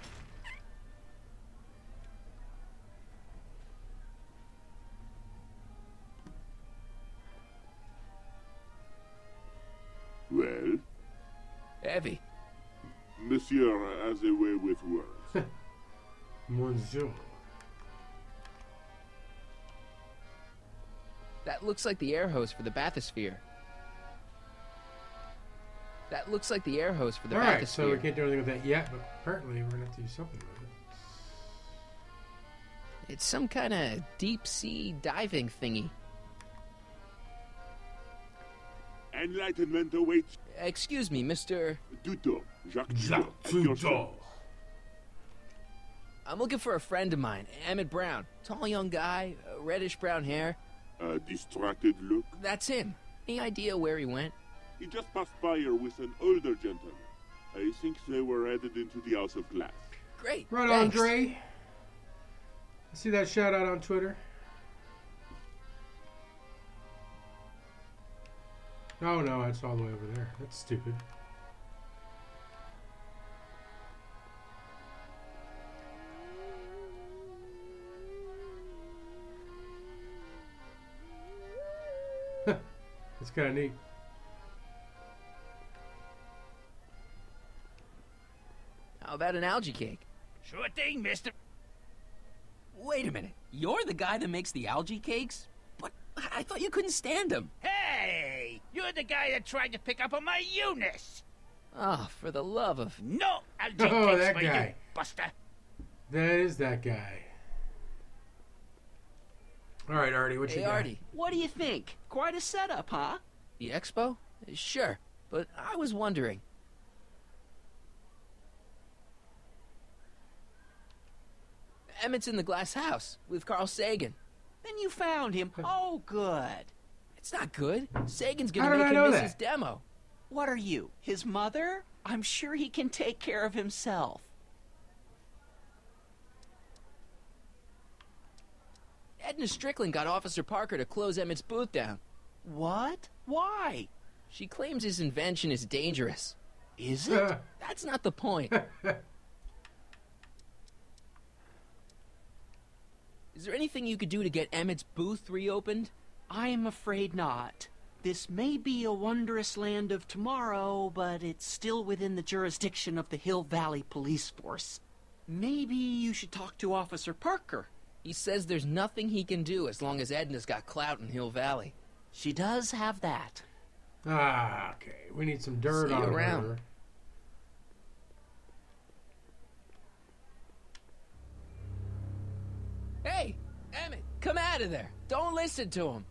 Well? Heavy. Monsieur has a way with words. Monsieur. That looks like the air hose for the bathysphere. That looks like the air hose for the bathysphere. Alright, so we can't do anything with that yet, but apparently we're going to have to do something with it. It's some kind of deep-sea diving thingy. Enlightenment awaits. Excuse me, Mr. Duto. Jacques Duto. I'm looking for a friend of mine, Emmett Brown. Tall young guy, reddish-brown hair. A distracted look. That's him. Any idea where he went? He just passed by here with an older gentleman. I think they were headed into the House of Glass. Great. Right, thanks. Andre. I see that shout out on Twitter. Oh no, that's all the way over there. That's stupid. That's kind of neat. How about an algae cake? Sure thing, mister. Wait a minute. You're the guy that makes the algae cakes? But I thought you couldn't stand them. Hey! You're the guy that tried to pick up on my Eunice! Oh, for the love of... No algae Oh, cakes that for guy. you, Buster. That is that guy. All right, Artie, what you Hey, got? Artie. What do you think? Quite a setup, huh? The expo? Sure, but I was wondering. Emmett's in the glass house with Carl Sagan. Then you found him. Oh, good. It's not good. Sagan's How gonna did make I him know miss that? his demo. What are you, his mother? I'm sure he can take care of himself. Edna Strickland got Officer Parker to close Emmett's booth down. What? Why? She claims his invention is dangerous. Is it? That's not the point. Is there anything you could do to get Emmett's booth reopened? I am afraid not. This may be a wondrous land of tomorrow, but it's still within the jurisdiction of the Hill Valley Police Force. Maybe you should talk to Officer Parker. He says there's nothing he can do as long as Edna's got clout in Hill Valley. She does have that. Ah, okay. We need some dirt See you on around. her. Hey, Emmett, come out of there. Don't listen to him.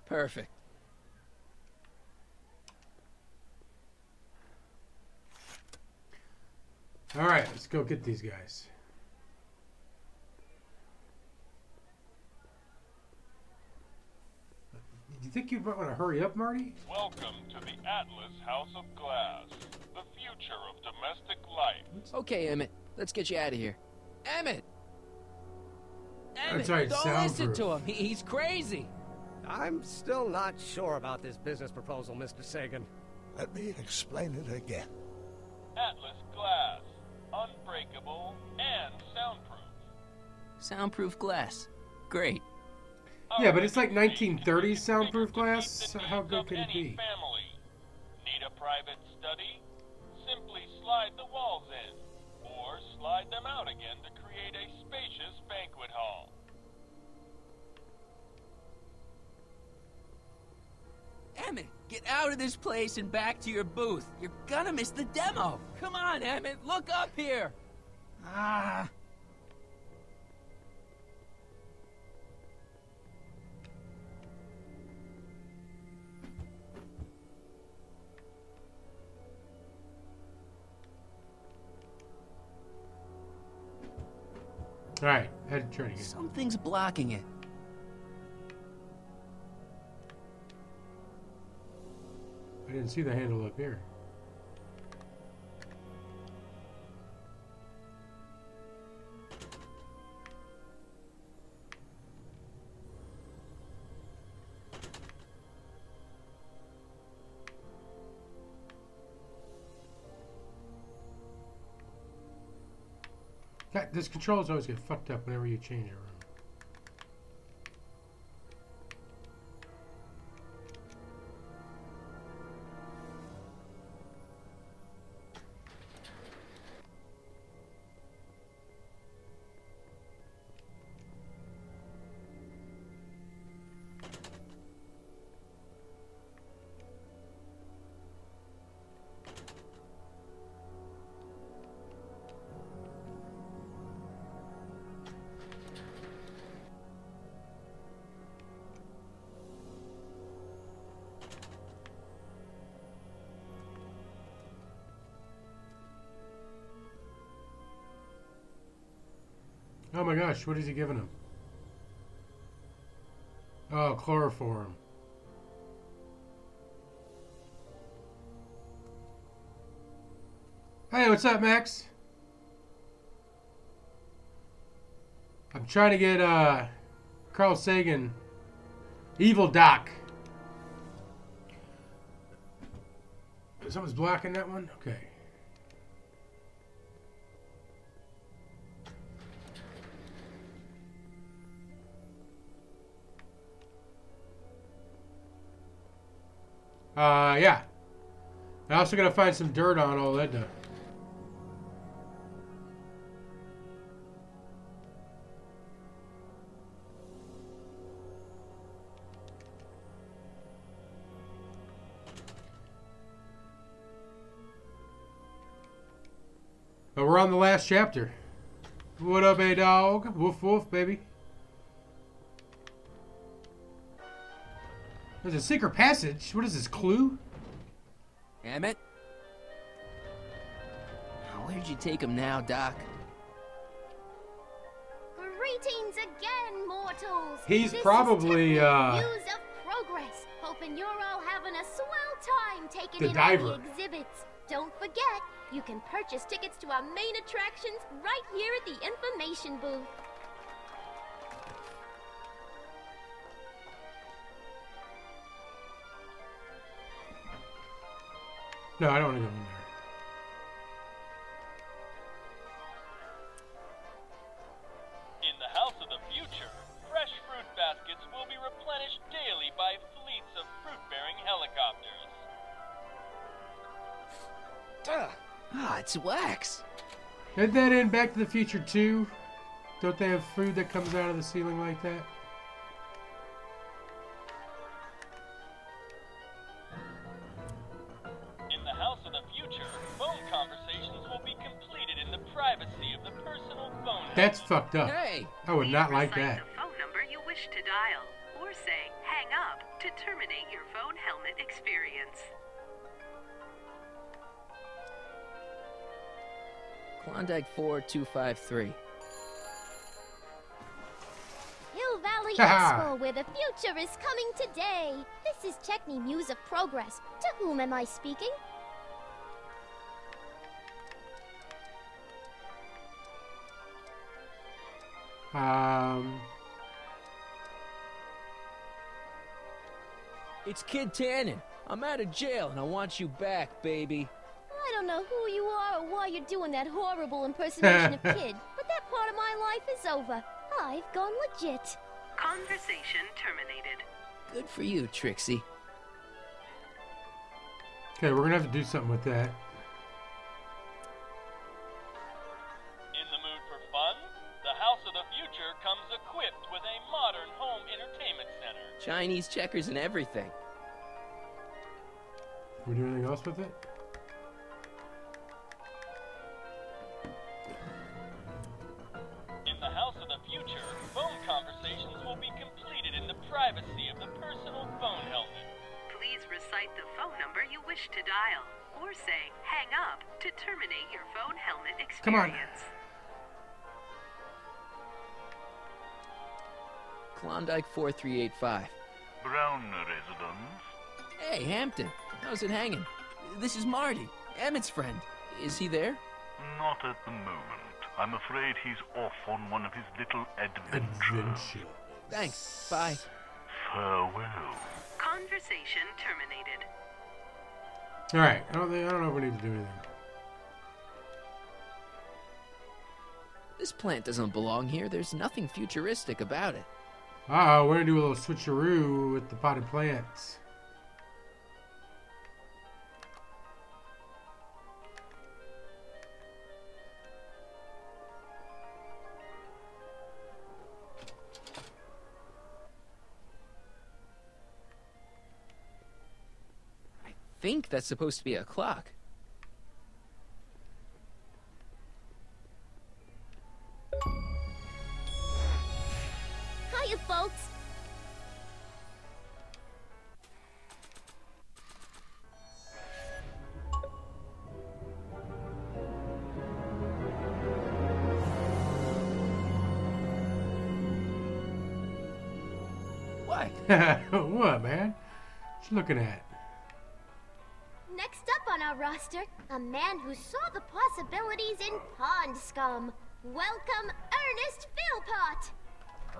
Perfect. All right, let's go get these guys. Do you think you might want to hurry up, Marty? Welcome to the Atlas House of Glass, the future of domestic life. Okay, Emmett, let's get you out of here. Emmett! Emmett, That's right, don't listen soundproof. to him. He's crazy. I'm still not sure about this business proposal, Mr. Sagan. Let me explain it again. Atlas Glass, unbreakable and soundproof. Soundproof glass. Great. Yeah, but it's like 1930s soundproof glass. How good Of can it any be? family. Need a private study? Simply slide the walls in, or slide them out again to create a spacious banquet hall. Emmett, get out of this place and back to your booth. You're gonna miss the demo. Come on, Emmett, look up here. Ah. All right, head turn again. Something's blocking it. I didn't see the handle up here. God, this controls always get fucked up whenever you change a room. Oh my gosh, what is he giving him? Oh, chloroform. Hey, what's up, Max? I'm trying to get Carl Sagan, Evil Doc. Someone's blocking that one? Okay. Yeah. I'm also gonna find some dirt on old Edna. But we're on the last chapter. What up, a dog? Woof woof, baby. There's a secret passage. What is this, Clue? Emmett? Where'd you take him now, Doc? Greetings again, mortals. He's This probably is News of Progress. Hoping you're all having a swell time taking the in diver. all the exhibits. Don't forget, you can purchase tickets to our main attractions right here at the information booth. No, I don't want to go in there. In the House of the Future, fresh fruit baskets will be replenished daily by fleets of fruit-bearing helicopters. Ah, it's wax. Isn't that in Back to the Future 2? Don't they have food that comes out of the ceiling like that? In the House of the Future, phone conversations will be completed in the privacy of the personal phone. That's fucked up. Hey! I would not like that. The phone number you wish to dial, or say hang up to terminate your phone helmet experience. Klondike 4253. Hill Valley Ha-ha. Expo, where the future is coming today. This is Techni Muse of Progress. To whom am I speaking? It's Kid Tannen. I'm out of jail and I want you back, baby. I don't know who you are or why you're doing that horrible impersonation of Kid, but that part of my life is over. I've gone legit. Conversation terminated. Good for you, Trixie. Okay, we're gonna have to do something with that. In the mood for fun? The House of the Future comes equipped with a modern home entertainment center. Chinese checkers and everything. Can we do anything else with it? In the House of the Future, phone conversations will be completed in the privacy of the personal phone helmet. Please recite the phone number you wish to dial, or say hang up to terminate your phone helmet experience. Come on. Klondike 4385. Brown residence. Hey, Hampton. How's it hanging? This is Marty, Emmett's friend. Is he there? Not at the moment. I'm afraid he's off on one of his little adventures. Thanks. Bye. Farewell. Conversation terminated. All right. I don't know if we need to do anything. This plant doesn't belong here. There's nothing futuristic about it. Uh-oh, we're gonna do a little switcheroo with the potted plants. I think that's supposed to be a clock. Hiya, folks. What? What, man? What you looking at? Next up on our roster, a man who saw the possibilities in pond scum. Welcome, Ernest Philpott.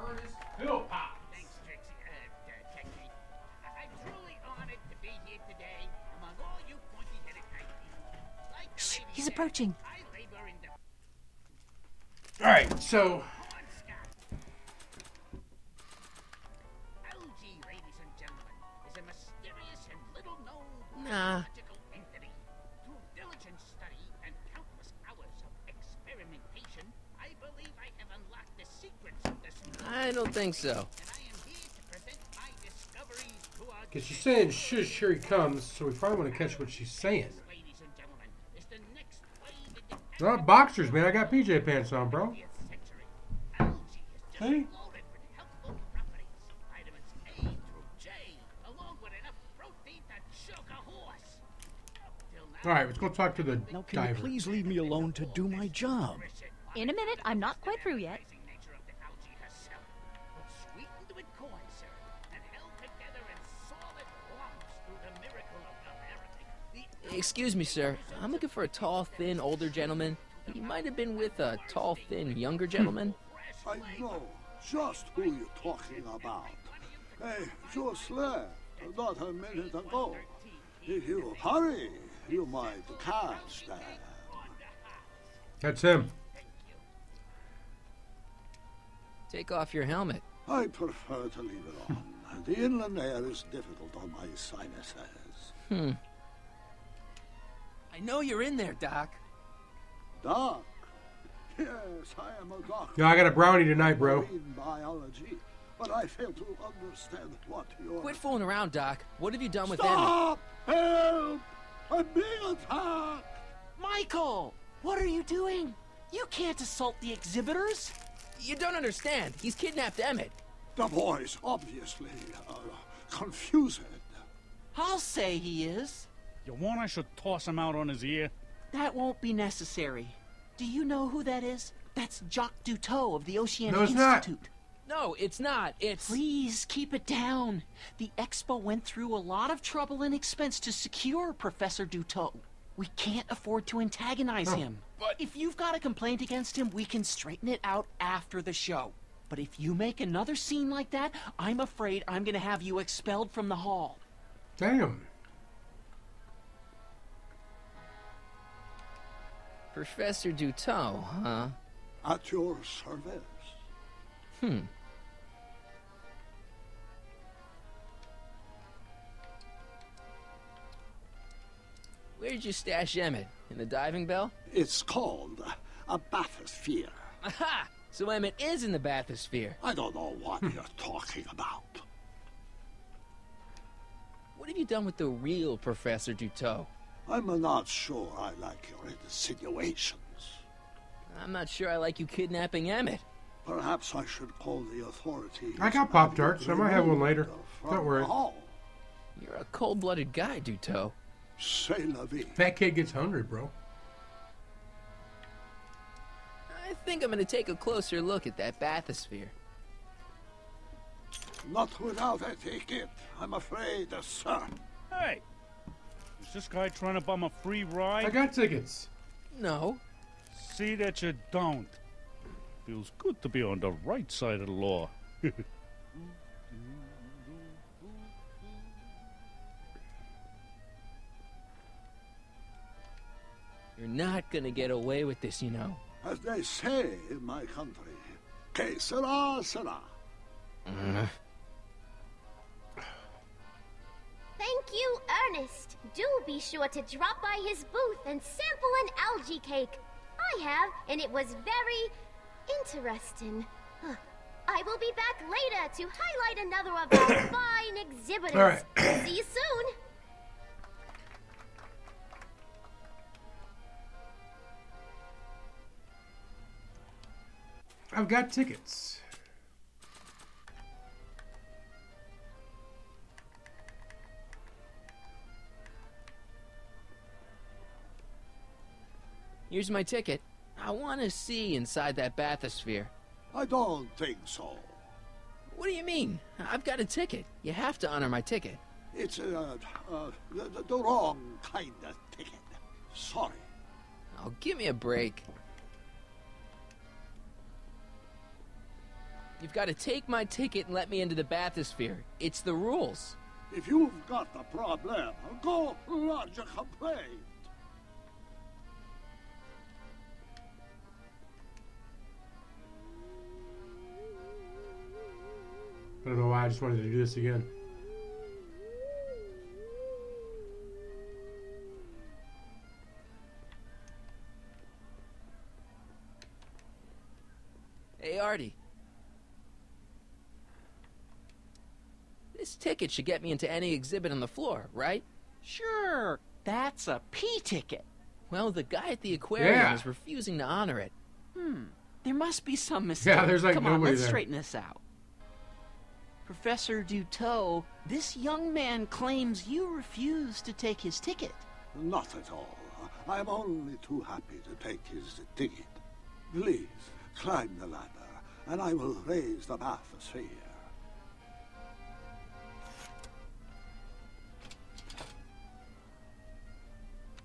Ernest Philpott. Thanks, Trixie. Technique. I'm truly honored to be here today among all you pointy-headed type people. Like the Shh, lady he's said, approaching. I labor in the All right, so pond scum. Algae, ladies and gentlemen, is a mysterious and little-known Nah. biological entity. Through diligent study and countless hours of experimentation, I believe I have unlocked the secrets of this. I don't think so. And I am here to present my discoveries to our because she's saying shush, here he comes, so we probably want to catch what she's saying. ladies and gentlemen, is the next wave in the They're not boxers, man. I got PJ pants on, bro. 20th century. Algae is just Hey. loaded with helpful properties. Vitamins A through J, along with enough protein to choke a horse. Till now, All right, let's go talk to the Now, can you diver. please leave me alone to do my job? In a minute, I'm not quite through yet. nature of the algae herself, but sweetened with corn syrup and held together in solid lumps through the miracle of the Excuse me, sir. I'm looking for a tall, thin, older gentleman. He might have been with a tall, thin, younger gentleman. I know just who you're talking about. Hey, just left, not a minute ago. If you hurry, you might catch them. That's him. Take off your helmet. I prefer to leave it on. The inland air is difficult on my sinuses. I know you're in there, Doc. Doc? Yes, I am a doctor. Yeah, I got a brownie tonight, bro. In biology, but I fail to understand what you're... Quit fooling around, Doc. What have you done with Stop! Help! I'm being attacked! Michael! What are you doing? You can't assault the exhibitors! You don't understand. He's kidnapped Emmett. The boy's obviously confused. I'll say he is. You want I should toss him out on his ear? That won't be necessary. Do you know who that is? That's Jacques Duteau of the Oceanic No, it's not. Institute. No, it's not. It's... Please keep it down. The Expo went through a lot of trouble and expense to secure Professor Duteau. We can't afford to antagonize him. But if you've got a complaint against him, we can straighten it out after the show. But if you make another scene like that, I'm afraid I'm gonna have you expelled from the hall. Damn. Professor Duteau, huh? At your service. did you stash Emmett? In the diving bell? It's called a bathysphere. Aha! So Emmett is in the bathysphere. I don't know what you're talking about. What have you done with the real Professor Duteau? I'm not sure I like your insinuations. I'm not sure I like you kidnapping Emmett. Perhaps I should call the authorities. I got Pop-Tarts. I might have one later. Don't worry. You're a cold-blooded guy, Duteau. C'est la vie. That kid gets hungry, bro. I think I'm going to take a closer look at that bathysphere. Not without a ticket, I'm afraid, sir. Hey! Is this guy trying to bum a free ride? I got tickets. No. See that you don't. Feels good to be on the right side of the law. You're not gonna get away with this, you know. As they say in my country, que sera, sera. Thank you, Ernest. Do be sure to drop by his booth and sample an algae cake. I have, and it was very interesting. I will be back later to highlight another of our fine exhibitors. All right. See you soon. I've got tickets. Here's my ticket. I want to see inside that bathysphere. I don't think so. What do you mean? I've got a ticket. You have to honor my ticket. It's the wrong kind of ticket. Sorry. Oh, give me a break. You've got to take my ticket and let me into the bathysphere. It's the rules. If you've got a problem, go lodge a complaint. I don't know why I just wanted to do this again. Hey, Artie. This ticket should get me into any exhibit on the floor, right? Sure, that's a P ticket. Well, the guy at the aquarium Yeah. is refusing to honor it. There must be some mistake. Yeah, there's like Come on, nobody let's there. straighten this out. Professor Duteau, this young man claims you refused to take his ticket. Not at all. I'm only too happy to take his ticket. Please, climb the ladder, and I will raise the bathysphere.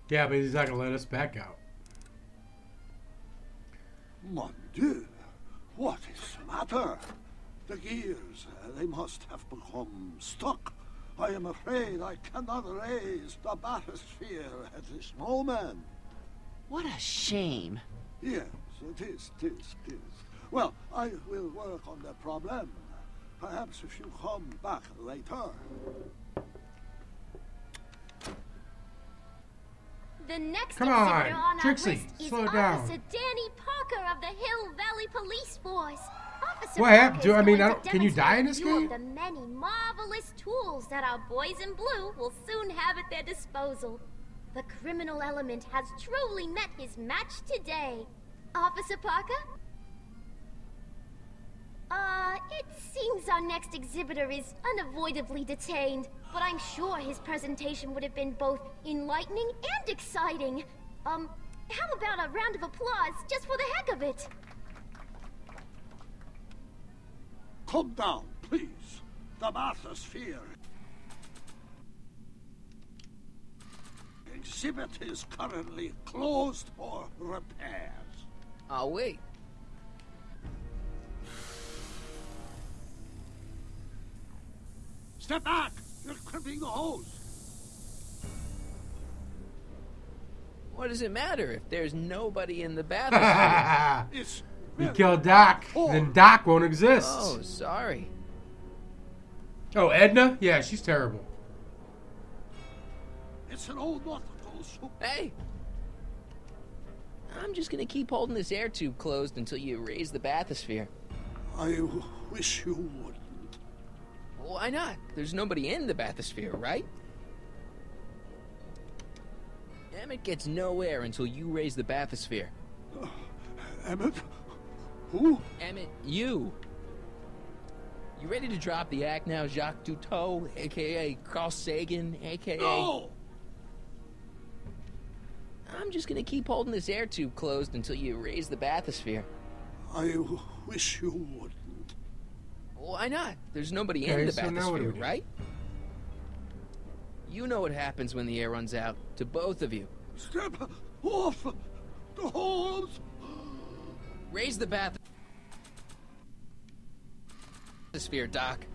Yeah, but he's not going to let us back out. Mon Dieu, what is the matter? The gears, they must have become stuck. I am afraid I cannot raise the bathysphere at this moment. What a shame. Yes, it is. Well, I will work on the problem. Perhaps if you come back later. The next Come exhibitor on, on our Trixie, list is slow down. Officer Danny Parker of the Hill Valley Police Force. Officer What Parker happened? is I mean, going to can you die in this demonstrate game? a few of the many marvelous tools that our boys in blue will soon have at their disposal. The criminal element has truly met his match today. Officer Parker? It seems our next exhibitor is unavoidably detained, but I'm sure his presentation would have been both enlightening and exciting. How about a round of applause just for the heck of it? Come down, please. The bathysphere. Exhibit is currently closed for repairs. I'll wait. Step back! You're clipping the hose. What does it matter if there's nobody in the bathysphere? It's You kill Doc, then Doc won't exist. Oh, sorry. Oh, Edna? Yeah, she's terrible. It's an old nautical Hey! I'm just gonna keep holding this air tube closed until you raise the bathysphere. I wish you wouldn't. Why not? There's nobody in the bathysphere, right? Emmett gets no air until you raise the bathysphere. Emmett? Who? Emmett, you. You ready to drop the act now, Jacques Cousteau, a.k.a. Carl Sagan, a.k.a. No! I'm just gonna keep holding this air tube closed until you raise the bathysphere. I wish you wouldn't. Why not? There's nobody in the bathysphere, right? You know what happens when the air runs out, to both of you. Step off the hose! Raise the bathysphere, Doc.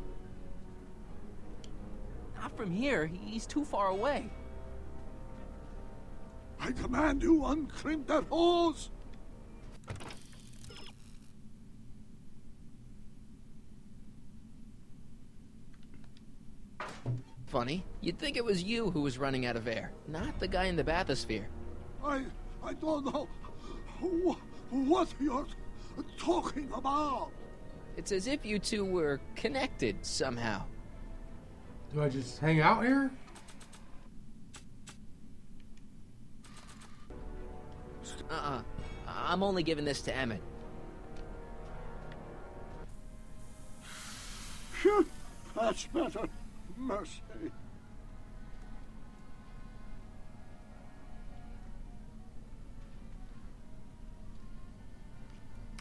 Not from here. He's too far away. I command you uncrimp that hose! Funny. You'd think it was you who was running out of air, not the guy in the bathysphere. I don't know what you're talking about. It's as if you two were connected somehow. Do I just hang out here? I'm only giving this to Emmett. Shit, that's better. Mercy.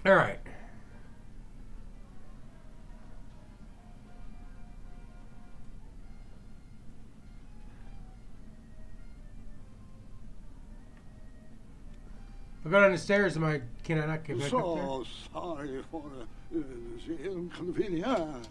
All right. I'll go down the stairs. Can I not get back up there? So sorry for the inconvenience.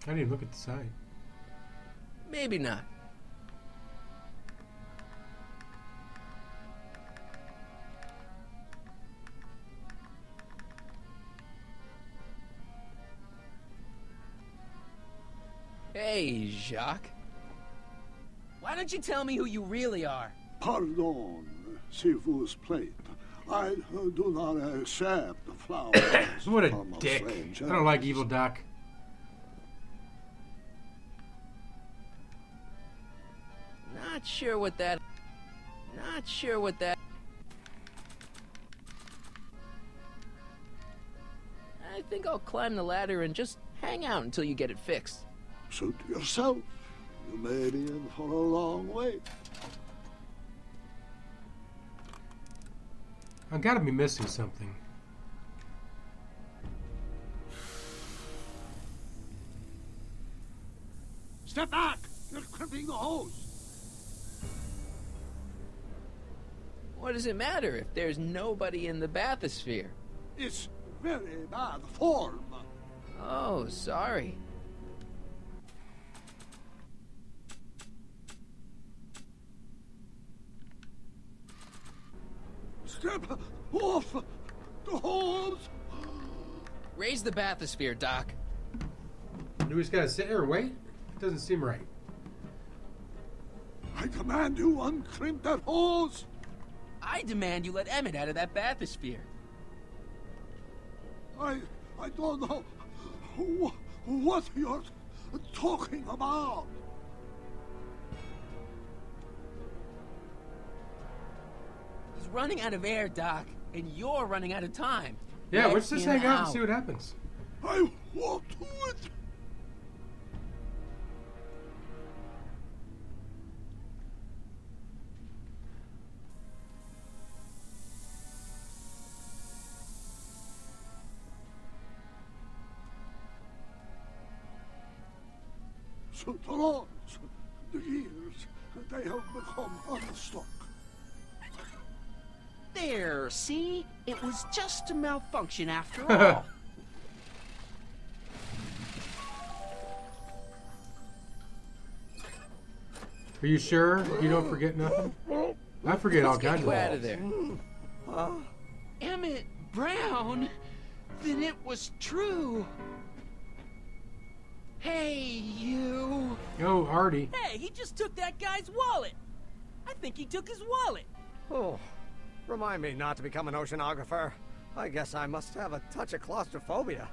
I didn't even look at the side. Maybe not. Hey, Jacques. Why don't you tell me who you really are? Pardon, s'il vous plaît. I do not accept the flowers. What a from dick. stranger. I don't like Evil Doc. Not sure what that... I think I'll climb the ladder and just hang out until you get it fixed. Suit yourself. You may be in for a long wait. I've got to be missing something. Step back! You're crimping the hose. What does it matter if there's nobody in the bathysphere? It's very bad form. Oh, sorry. Step off the hose. Raise the bathysphere, Doc. Do we just gotta sit here and wait? It doesn't seem right. I command you uncrimp that hose. I demand you let Emmett out of that bathysphere. I don't know what you're talking about. He's running out of air, Doc, and you're running out of time. Yeah, Let let's just him hang out and see what happens. I won't do it. So the lords, the years, they have become unstuck. There, see? It was just a malfunction after all. Are you sure you don't forget nothing? I forget all kinds of you out of things. there. Emmett Brown? Then it was true. Hey, you. Oh, Artie. Hey, he just took that guy's wallet. I think he took his wallet. Oh, remind me not to become an oceanographer. I guess I must have a touch of claustrophobia.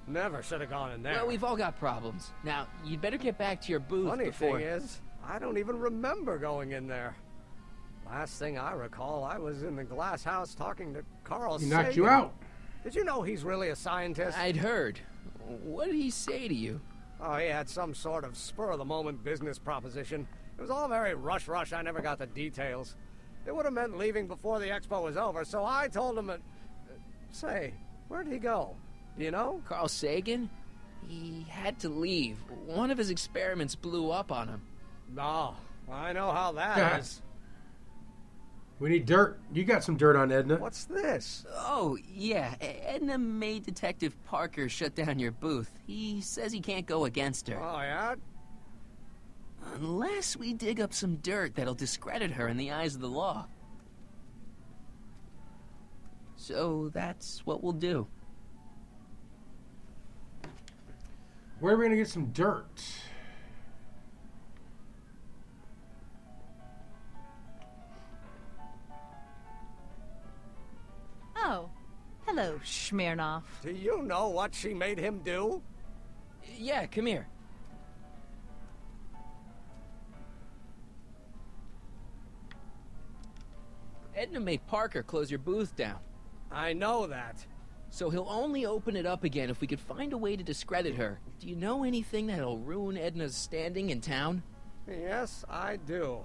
Never should have gone in there. Well, we've all got problems. Now, you'd better get back to your booth Funny before... thing is, I don't even remember going in there. Last thing I recall, I was in the glass house talking to Carl He knocked Sagan. you out. Did you know he's really a scientist? I'd heard. What did he say to you? Oh, he had some sort of spur-of-the-moment business proposition. It was all very rush. I never got the details. It would have meant leaving before the expo was over, so I told him... Say, where'd he go? Do you know? Carl Sagan? He had to leave. One of his experiments blew up on him. Oh, I know how that is. We need dirt. You got some dirt on Edna. What's this? Oh, yeah. Edna made Detective Parker shut down your booth. He says he can't go against her. Oh, yeah? Unless we dig up some dirt that'll discredit her in the eyes of the law. So that's what we'll do. Where are we going to get some dirt? Oh, hello, Smirnoff. Do you know what she made him do? Yeah, come here. Edna made Parker close your booth down. I know that. So he'll only open it up again if we could find a way to discredit her. Do you know anything that'll ruin Edna's standing in town? Yes, I do.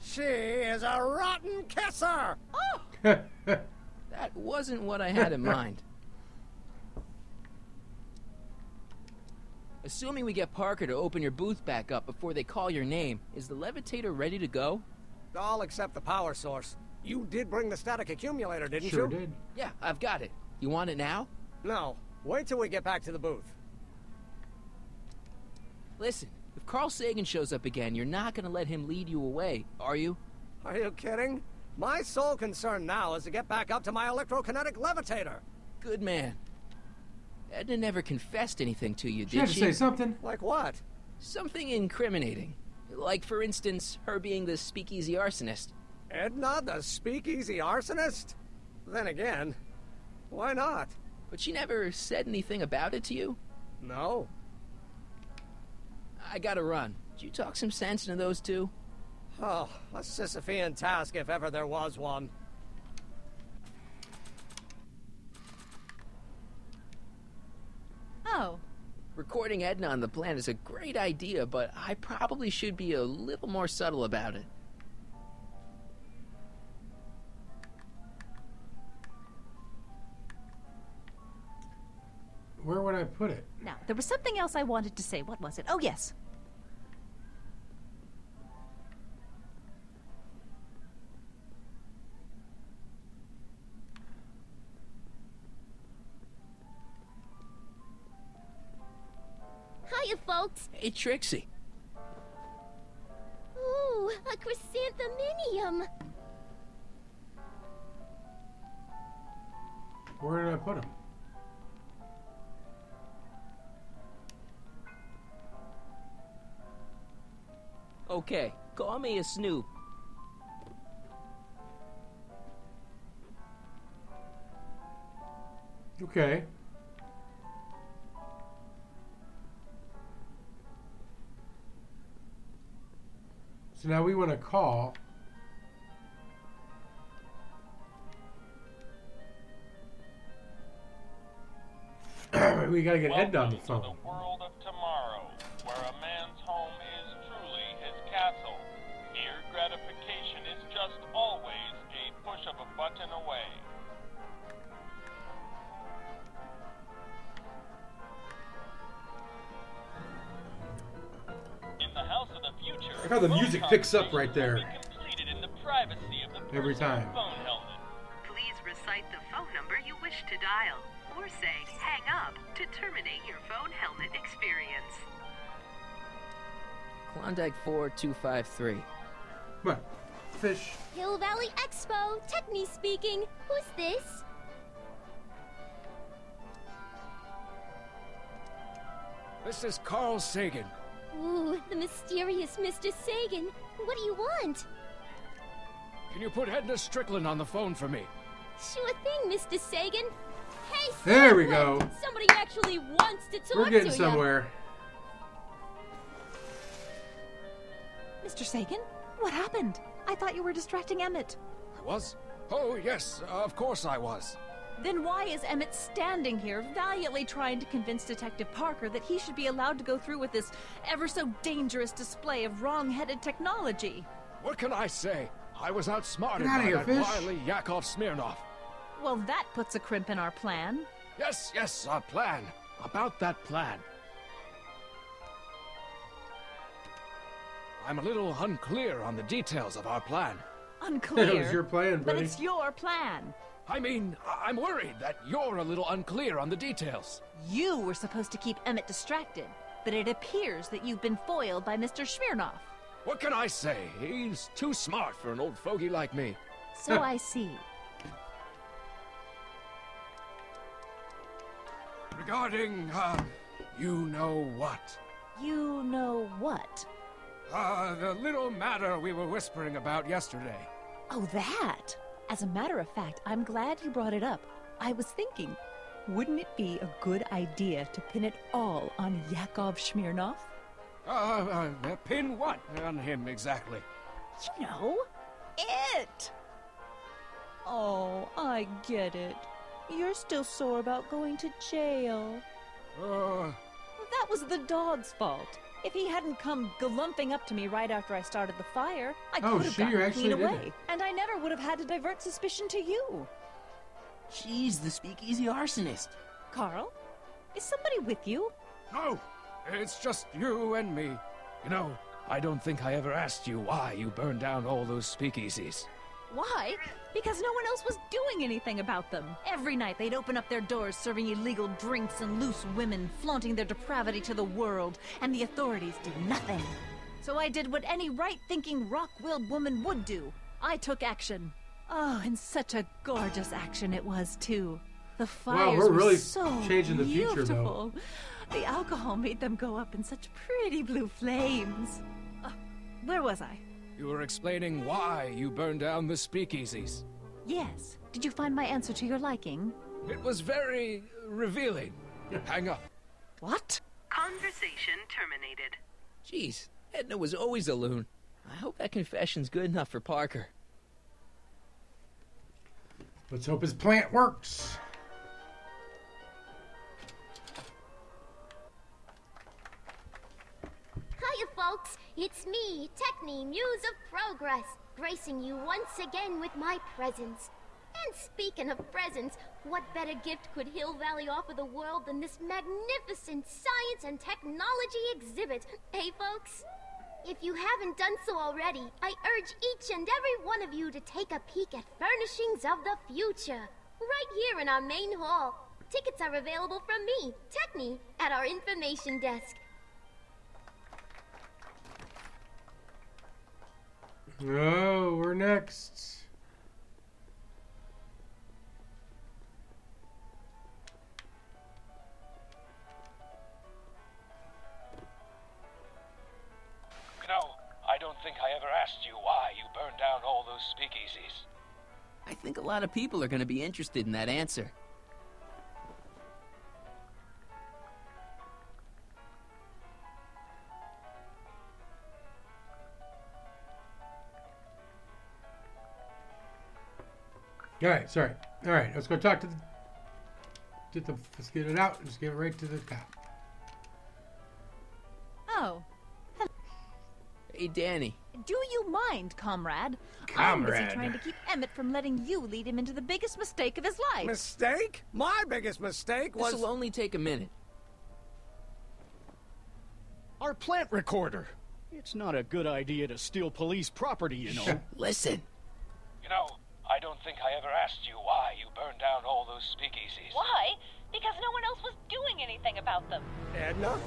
She is a rotten kisser! Oh! That wasn't what I had in mind. Assuming we get Parker to open your booth back up before they call your name, is the levitator ready to go? All except the power source. You did bring the static accumulator, didn't Sure you? did. Yeah, I've got it. You want it now? No. Wait till we get back to the booth. Listen, if Carl Sagan shows up again, you're not gonna let him lead you away, are you? Are you kidding? My sole concern now is to get back up to my electrokinetic levitator. Good man. Edna never confessed anything to you, She had did to she? say something. Like what? Something incriminating. Like, for instance, her being the speakeasy arsonist. Edna, the speakeasy arsonist? Then again, why not? But she never said anything about it to you? No. I gotta run. Did you talk some sense into those two? Oh, a Sisyphean task if ever there was one. Oh. Recording Edna on the plan is a great idea, but I probably should be a little more subtle about it. Where would I put it? Now, there was something else I wanted to say. What was it? Oh, yes. Hiya, folks. Hey, Trixie. Ooh, a chrysantheminium. Where did I put him? Okay, call me a snoop. Okay. So now we want to call. We gotta get Ed on the phone. Welcome to the world of tomorrow, where a man's home is truly his castle. Here, gratification is just always a push of a button away. In the house of the future, I how the music picks up right there. completed in the privacy of the Every personal time. phone helmet. Please recite the phone number you wish to dial, or say hang up to terminate your phone helmet experience. Klondike 4253. Come on. Fish. Hill Valley Expo, Techni speaking. Who's this? This is Carl Sagan. Ooh, the mysterious Mr. Sagan. What do you want? Can you put Edna Strickland on the phone for me? Sure thing, Mr. Sagan. Hey, there we someone! go. Somebody actually wants to talk We're getting to somewhere. Mr. Sagan, what happened? I thought you were distracting Emmett. I was? Oh, yes, of course I was. Then why is Emmett standing here, valiantly trying to convince Detective Parker that he should be allowed to go through with this ever so dangerous display of wrong-headed technology? What can I say? I was outsmarted Get outta by here, that fish. wily Yakov Smirnov. Well, that puts a crimp in our plan. Yes, our plan. About that plan. I'm a little unclear on the details of our plan. Unclear? It was your plan, But buddy. it's your plan. I mean, I'm worried that you're a little unclear on the details. You were supposed to keep Emmett distracted, but it appears that you've been foiled by Mr. Smirnov. What can I say? He's too smart for an old fogey like me. So I see. Regarding, you know what? You know what? The little matter we were whispering about yesterday. Oh, that! As a matter of fact, I'm glad you brought it up. I was thinking, wouldn't it be a good idea to pin it all on Yakov Smirnov? Pin what on him exactly? You know, it! Oh, I get it. You're still sore about going to jail. That was the dog's fault. If he hadn't come galumping up to me right after I started the fire, I could have gotten clean away. And I never would have had to divert suspicion to you. She's the speakeasy arsonist. Carl, is somebody with you? No, it's just you and me. You know, I don't think I ever asked you why you burned down all those speakeasies. Why? Because no one else was doing anything about them. Every night they'd open up their doors serving illegal drinks and loose women, flaunting their depravity to the world, and the authorities did nothing. So I did what any right-thinking, rock-willed woman would do. I took action. Oh, and such a gorgeous action it was, too. The fires we're really were so changing the beautiful. future, though. The alcohol made them go up in such pretty blue flames. Where was I? You were explaining why you burned down the speakeasies. Yes. Did you find my answer to your liking? It was very revealing. Hang up. What? Conversation terminated. Jeez, Edna was always a loon. I hope that confession's good enough for Parker. Let's hope his plant works. Hiya, folks. It's me, Techni, Muse of Progress, gracing you once again with my presence. And speaking of presents, what better gift could Hill Valley offer the world than this magnificent science and technology exhibit, eh, folks? If you haven't done so already, I urge each and every one of you to take a peek at Furnishings of the Future, right here in our main hall. Tickets are available from me, Techni, at our information desk. Oh, we're next. You know, I don't think I ever asked you why you burned down all those speakeasies. I think a lot of people are going to be interested in that answer. All right, sorry. All right, let's go talk to let's get it out. Just give it right to the cop. Oh. Hey, Danny. Do you mind, comrade? I'm Comrade. busy trying to keep Emmett from letting you lead him into the biggest mistake of his life. Mistake? My biggest mistake was... This'll only take a minute. Our plant recorder. It's not a good idea to steal police property, you know. Listen. You know, I don't think I ever asked you why you burned down all those speakeasies. Why? Because no one else was doing anything about them. Edna?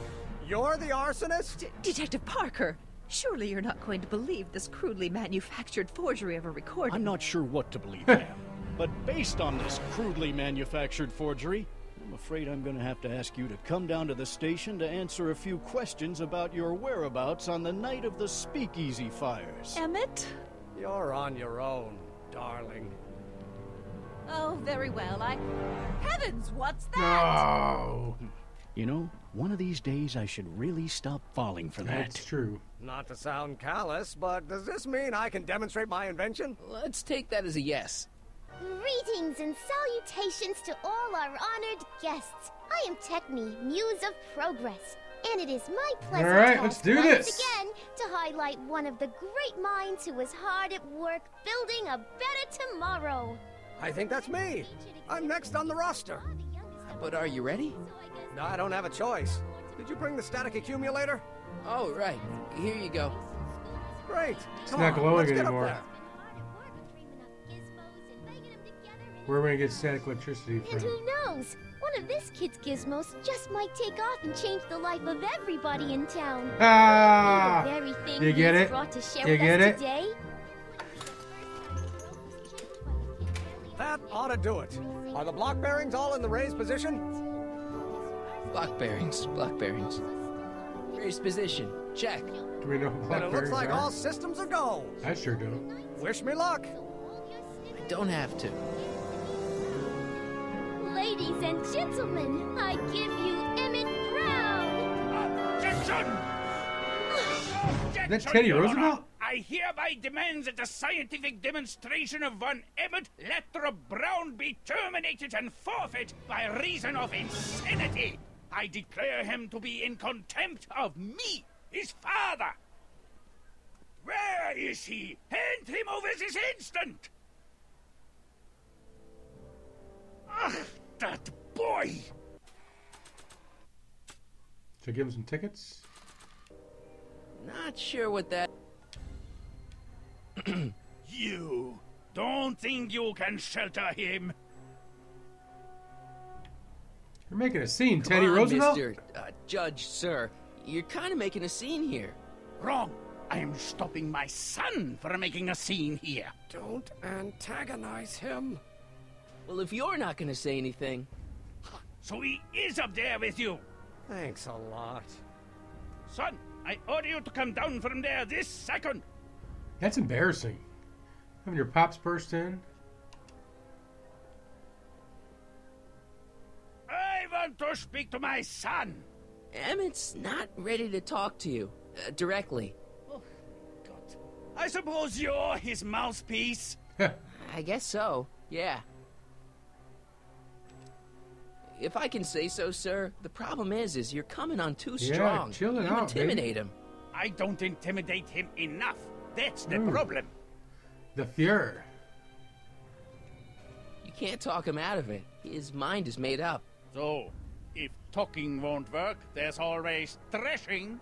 You're the arsonist? Detective Parker, Surely you're not going to believe this crudely manufactured forgery of a recording. I'm not sure what to believe, ma'am. But based on this crudely manufactured forgery, I'm afraid I'm going to have to ask you to come down to the station to answer a few questions about your whereabouts on the night of the Speakeasy fires. Emmett? You're on your own, darling. Oh, very well. Heavens, what's that? No. You know, one of these days I should really stop falling for that. That's true. Not to sound callous, but does this mean I can demonstrate my invention? Let's take that as a yes. Greetings and salutations to all our honored guests. I am Techne, Muse of Progress, and it is my pleasure All right, task let's do once this. again to highlight one of the great minds who was hard at work building a better tomorrow. I think that's me. I'm next on the roster. But are you ready? No, I don't have a choice. Did you bring the static accumulator? Oh, right. Here you go. Great. It's Come not on, glowing let's get up anymore. there. Where are we gonna get static electricity And from? who knows? One of this kid's gizmos just might take off and change the life of everybody in town. Ah! The very thing You get he's it? brought to share You with get us it? today. That ought to do it. Are the block bearings all in the raised position? Block bearings, block bearings. Raised position, check. Do we know what Then block it looks bearings like are? all systems are go. I sure do. Wish me luck. I don't have to. Ladies and gentlemen, I give you Emmett Brown. Objection! Is that Teddy Your Honor. Roosevelt? I hereby demand that the scientific demonstration of one Emmett Lathrop Brown be terminated and forfeit by reason of insanity. I declare him to be in contempt of me, his father. Where is he? Hand him over this instant! Ugh, that boy! Should I give him some tickets? Not sure what that... You don't think you can shelter him? You're making a scene, Come Teddy on, Roosevelt. Mr. Judge, sir. You're kind of making a scene here. Wrong. I am stopping my son from making a scene here. Don't antagonize him. Well, if you're not going to say anything... So he is up there with you. Thanks a lot. Son, I order you to come down from there this second. That's embarrassing. Having your pops burst in. I want to speak to my son. Emmett's not ready to talk to you directly. Oh, God. I suppose you're his mouthpiece. I guess so, yeah. If I can say so, sir, the problem is you're coming on too strong. chill it you out, intimidate him. I don't intimidate him enough. That's the Ooh. problem. The Fuhrer. You can't talk him out of it. His mind is made up. So, if talking won't work, there's always thrashing.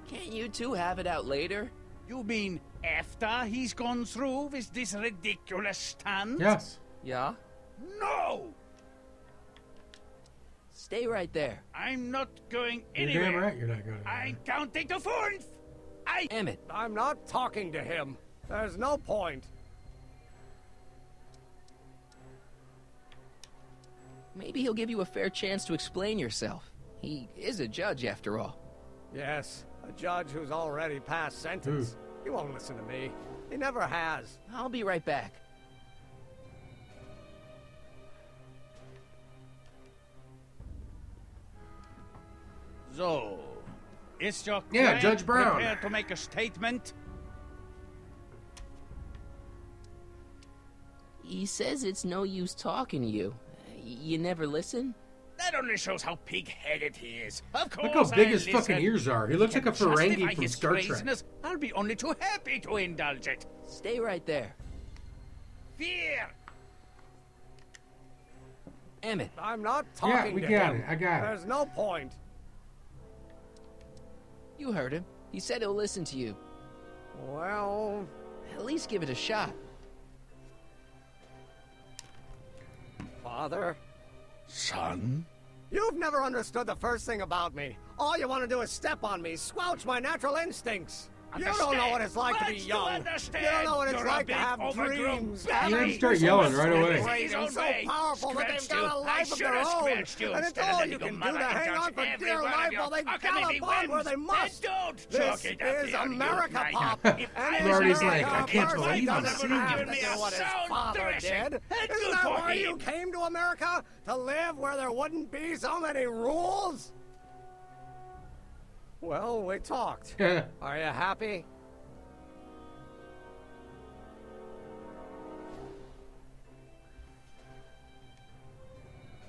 Can't you two have it out later? You mean after he's gone through with this ridiculous stunt? Yes. Yeah? No! Stay right there. I'm not going You're anywhere. damn right you're not going I can't take the fourth. Emmett. I'm not talking to him. There's no point. Maybe he'll give you a fair chance to explain yourself. He is a judge, after all. Yes, a judge who's already passed sentence. He won't listen to me. He never has. I'll be right back. So, is your Yeah, client Judge Brown. prepared to make a statement? He says it's no use talking to you. You never listen? That only shows how pig-headed he is. Of course, Look how big I'll his fucking listen. ears are. He looks like a Can justify Ferengi from his Star Trek. craziness. I'll be only too happy to indulge it. Stay right there. Fear! Emmett. I'm not Yeah, talking we to got him. it. I got it. There's no point. You heard him. He said he'll listen to you. Well... At least give it a shot. Father? Son? You've never understood the first thing about me. All you want to do is step on me, squelch my natural instincts. You don't know Understand? what it's like to be What's to young. You understand? don't know what it's You're a like to big, have overgrown dreams. baby. You didn't start yelling right away. Great and so powerful that they've got a life of their own. And it's all you can do to hang on for dear life while they gallop on where they must. This is America, Pop. And Marty's like, I can't believe I'm doesn't seeing have this. to do what his father did. Isn't that why you came to America? To live where there wouldn't be so many rules? Well, we talked. Are you happy?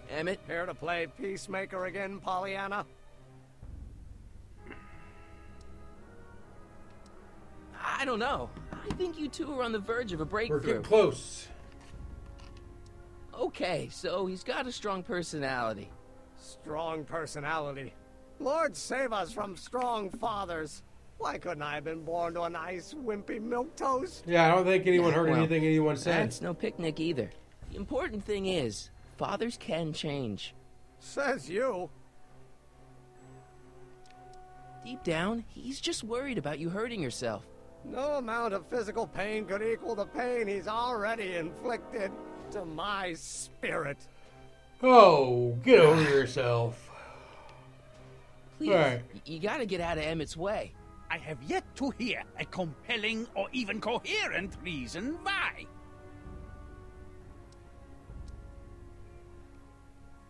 Emmett? Here to play peacemaker again, Pollyanna? I don't know. I think you two are on the verge of a breakthrough. We're getting close. Okay, so he's got a strong personality. Strong personality. Lord save us from strong fathers. Why couldn't I have been born to a nice, wimpy milquetoast? Yeah, I don't think anyone heard anything anyone said. That's no picnic either. The important thing is, fathers can change. Says you. Deep down, he's just worried about you hurting yourself. No amount of physical pain could equal the pain he's already inflicted to my spirit. Oh, get over yourself. Please, Right. You gotta get out of Emmett's way. I have yet to hear a compelling or even coherent reason why.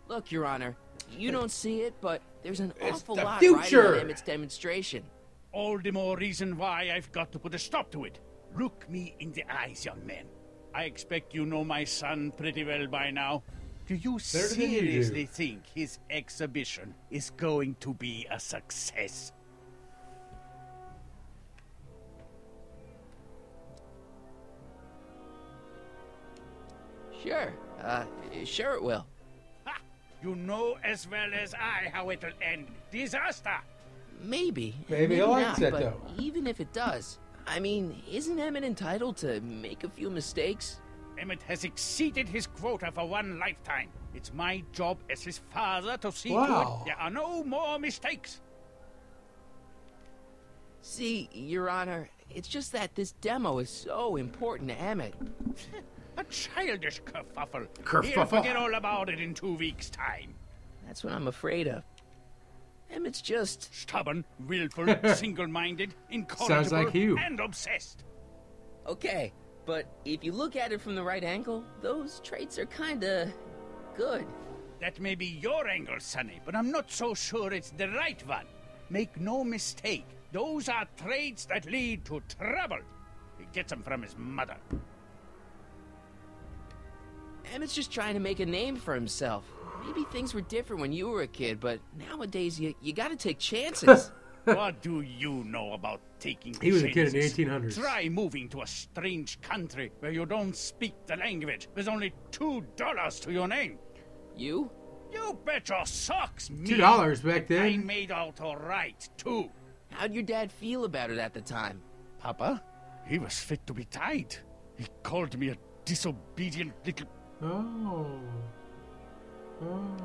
Look, Your Honor, you don't see it, but there's an awful the lot future. riding on Emmett's demonstration. All the more reason why I've got to put a stop to it. Look me in the eyes, young man. I expect you know my son pretty well by now. Do you Better than you do. seriously think his exhibition is going to be a success? Sure, sure it will. Ha! You know as well as I how it'll end. Disaster! Maybe. Maybe he likes not, it, but though. even if it does, I mean, isn't Emmett entitled to make a few mistakes? Emmett has exceeded his quota for one lifetime. It's my job as his father to see to Wow. it there are no more mistakes. See, Your Honor, it's just that this demo is so important to Emmett. A childish kerfuffle. Kerfuffle. He'll forget all about it in 2 weeks' time. That's what I'm afraid of. Emmett's just... Stubborn, willful, single-minded, incorrigible, Sounds like you. and obsessed. Okay, but if you look at it from the right angle, those traits are kinda... good. That may be your angle, Sonny, but I'm not so sure it's the right one. Make no mistake, those are traits that lead to trouble. He gets them from his mother. Emmett's just trying to make a name for himself. Maybe things were different when you were a kid, but nowadays you gotta take chances. What do you know about taking He was a kid in the chances? 1800s. Try moving to a strange country where you don't speak the language. There's only $2 to your name. You? You bet your socks, me. $2 back I then. made out all right, too. How'd your dad feel about it at the time? Papa, he was fit to be tied. He called me a disobedient little... Oh. Oh.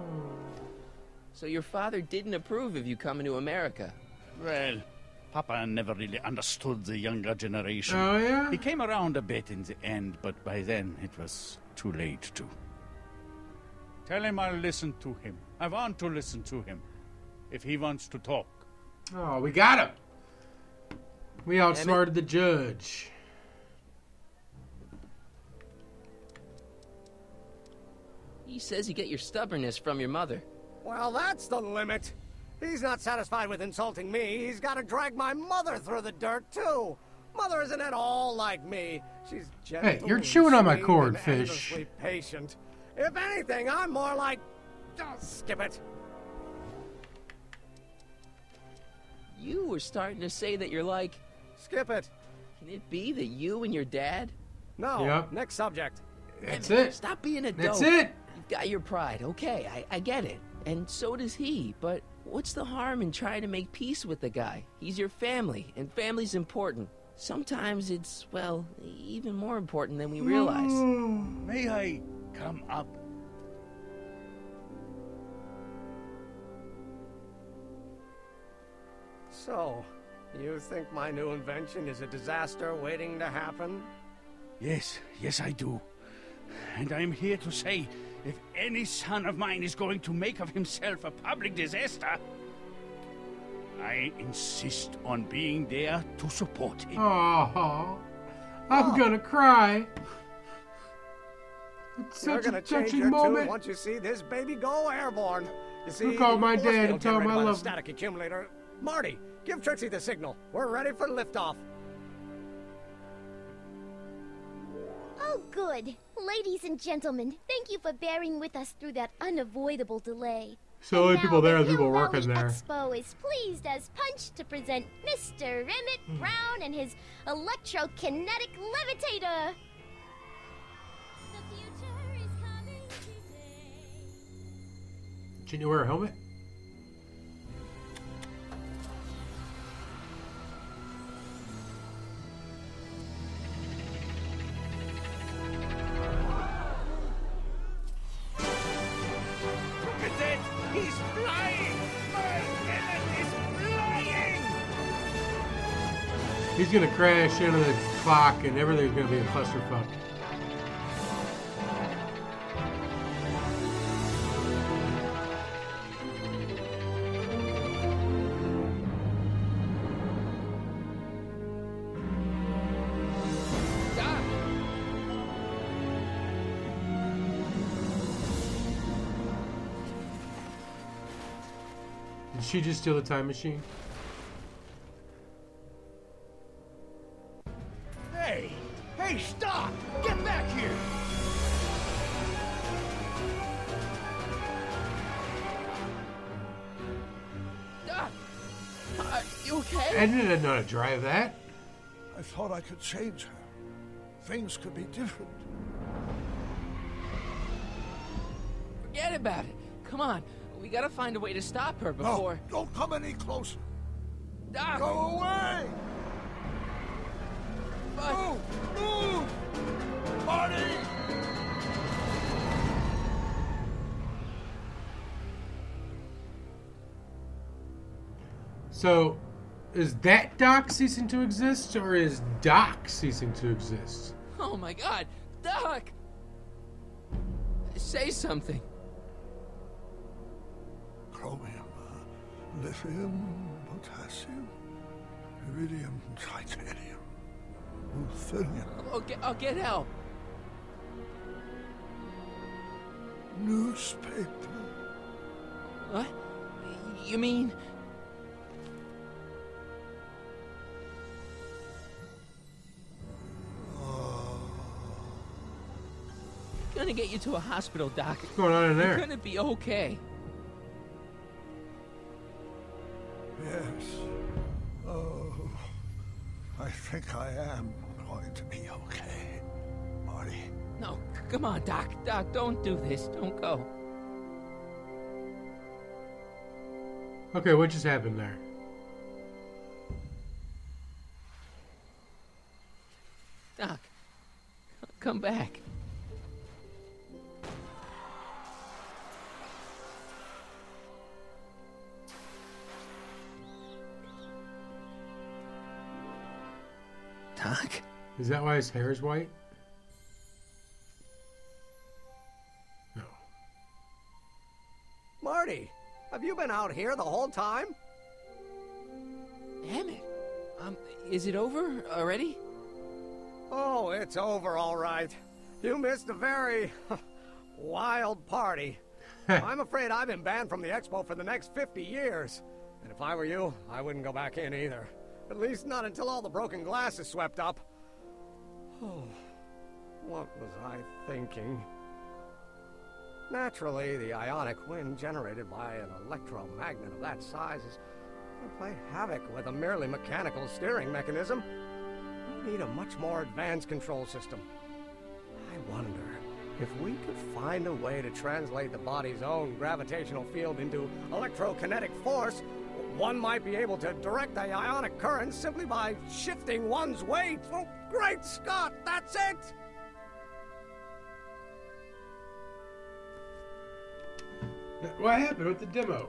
So your father didn't approve of you coming to America? Well, Papa never really understood the younger generation. Oh, yeah? He came around a bit in the end, but by then it was too late to. Tell him I'll listen to him. I want to listen to him. If he wants to talk. Oh, we got him. We outsmarted the judge. He says you get your stubbornness from your mother. Well, that's the limit. He's not satisfied with insulting me. He's got to drag my mother through the dirt, too. Mother isn't at all like me. She's gentle. Hey, you're and chewing on my sweet cord, and fish. endlessly patient. If anything, I'm more like... Oh, skip it. You were starting to say that you're like... Skip it. Can it be that you and your dad? No. Yep. Next subject. That's it. Stop being a dope. That's it. You've got your pride. Okay, I get it. And so does he. But what's the harm in trying to make peace with the guy? He's your family, and family's important. Sometimes it's, well, even more important than we realize. May I come up? So, you think my new invention is a disaster waiting to happen? Yes, yes I do. And I'm here to say, if any son of mine is going to make of himself a public disaster, I insist on being there to support him. Oh, I'm gonna cry. It's You're such gonna a change touching your moment. tune once you see this baby go airborne. You see, call the my force dad field and tell him generated I by the love him. static accumulator. Marty, give Trixie the signal. We're ready for liftoff. Oh, good. Ladies and gentlemen, thank you for bearing with us through that unavoidable delay. So only people there are the people Hill working Valley there. Expo is pleased as punch to present Mr. Emmett Brown and his electrokinetic levitator. Didn't you wear a helmet? Look at that! He's flying! My Emmett is flying! He's gonna crash into the clock and everything's gonna be a clusterfuck. Did she just steal the time machine? Hey! Hey, stop! Get back here! Doc! Are you okay? I didn't know how to drive that. I thought I could change her. Things could be different. Forget about it. Come on. We gotta find a way to stop her before... No, don't come any closer. Doc! Go away! But... Move! Move! Marty! So, is that Doc ceasing to exist, or is Doc ceasing to exist? Oh my god! Doc! Say something. Chromium, lithium, potassium, iridium, titanium, ruthenium, I'll get help. newspaper. What? You mean... Gonna get you to a hospital, Doc. What's going on in there? You're gonna be okay. Yes. Oh, I think I am going to be okay, Marty. No, come on, Doc. Doc, don't do this. Don't go. Okay, what just happened there? Doc, come back. Doc? Is that why his hair is white? No. Marty, have you been out here the whole time? Damn it. Is it over already? Oh, it's over all right. You missed a very wild party. I'm afraid I've been banned from the expo for the next 50 years. And if I were you, I wouldn't go back in either. At least not until all the broken glass is swept up. Oh, what was I thinking? Naturally, the ionic wind generated by an electromagnet of that size is going to play havoc with a merely mechanical steering mechanism. We need a much more advanced control system. I wonder if we could find a way to translate the body's own gravitational field into electrokinetic force. One might be able to direct the ionic currents simply by shifting one's weight. Oh, great Scott, that's it! What happened with the demo?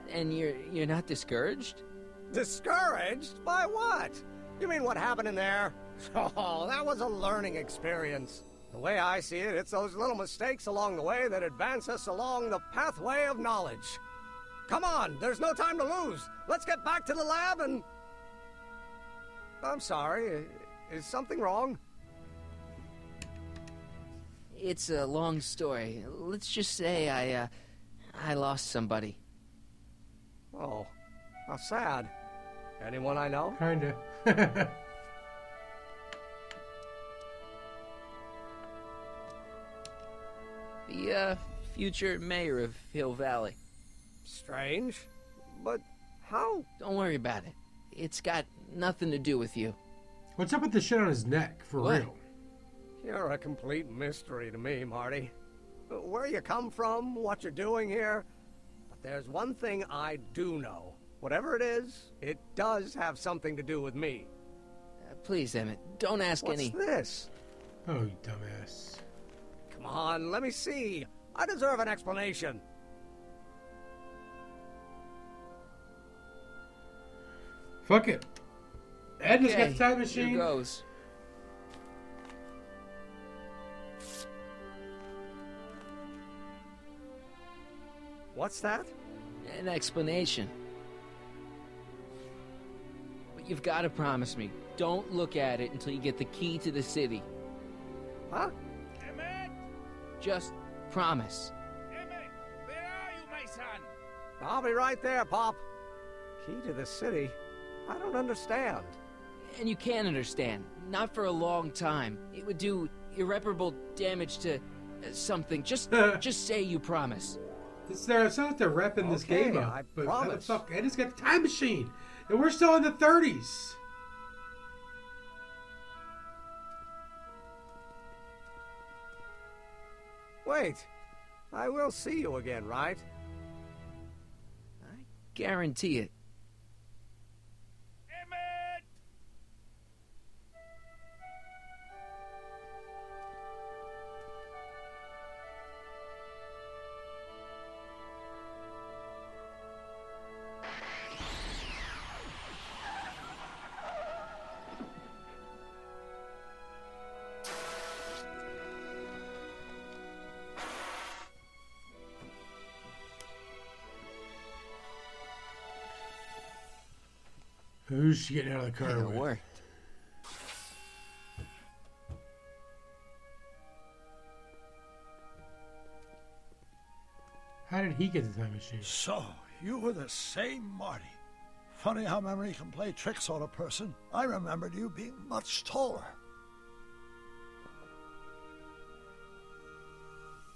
And you're not discouraged? Discouraged? By what? You mean what happened in there? Oh, that was a learning experience. The way I see it, it's those little mistakes along the way that advance us along the pathway of knowledge. Come on, there's no time to lose. Let's get back to the lab and... I'm sorry, is something wrong? It's a long story. Let's just say I lost somebody. Oh, how sad. Anyone I know? Kinda. The future mayor of Hill Valley. Strange, but how? Don't worry about it. It's got nothing to do with you. What's up with the shit on his neck, for real? You're a complete mystery to me, Marty. Where you come from, what you're doing here. But there's one thing I do know. Whatever it is, it does have something to do with me. Please, Emmett, don't ask any... What's this? Oh, you dumbass. Come on, let me see. I deserve an explanation. Fuck it. Edna's got the time machine. Here goes. What's that? An explanation. But you've got to promise me, don't look at it until you get the key to the city. Huh? Emmett! Just promise. Emmett, where are you, my son? I'll be right there, Pop. Key to the city? I don't understand. And you can understand. Not for a long time. It would do irreparable damage to something. Just say you promise. It's not like they're repping this game up. I but promise. Fuck, Edna's got the time machine. And we're still in the 30s. Wait. I will see you again, right? I guarantee it. Emmett! Who's she getting out of the car It with? worked. How did he get the time machine? So, you were the same Marty. Funny how memory can play tricks on a person. I remembered you being much taller.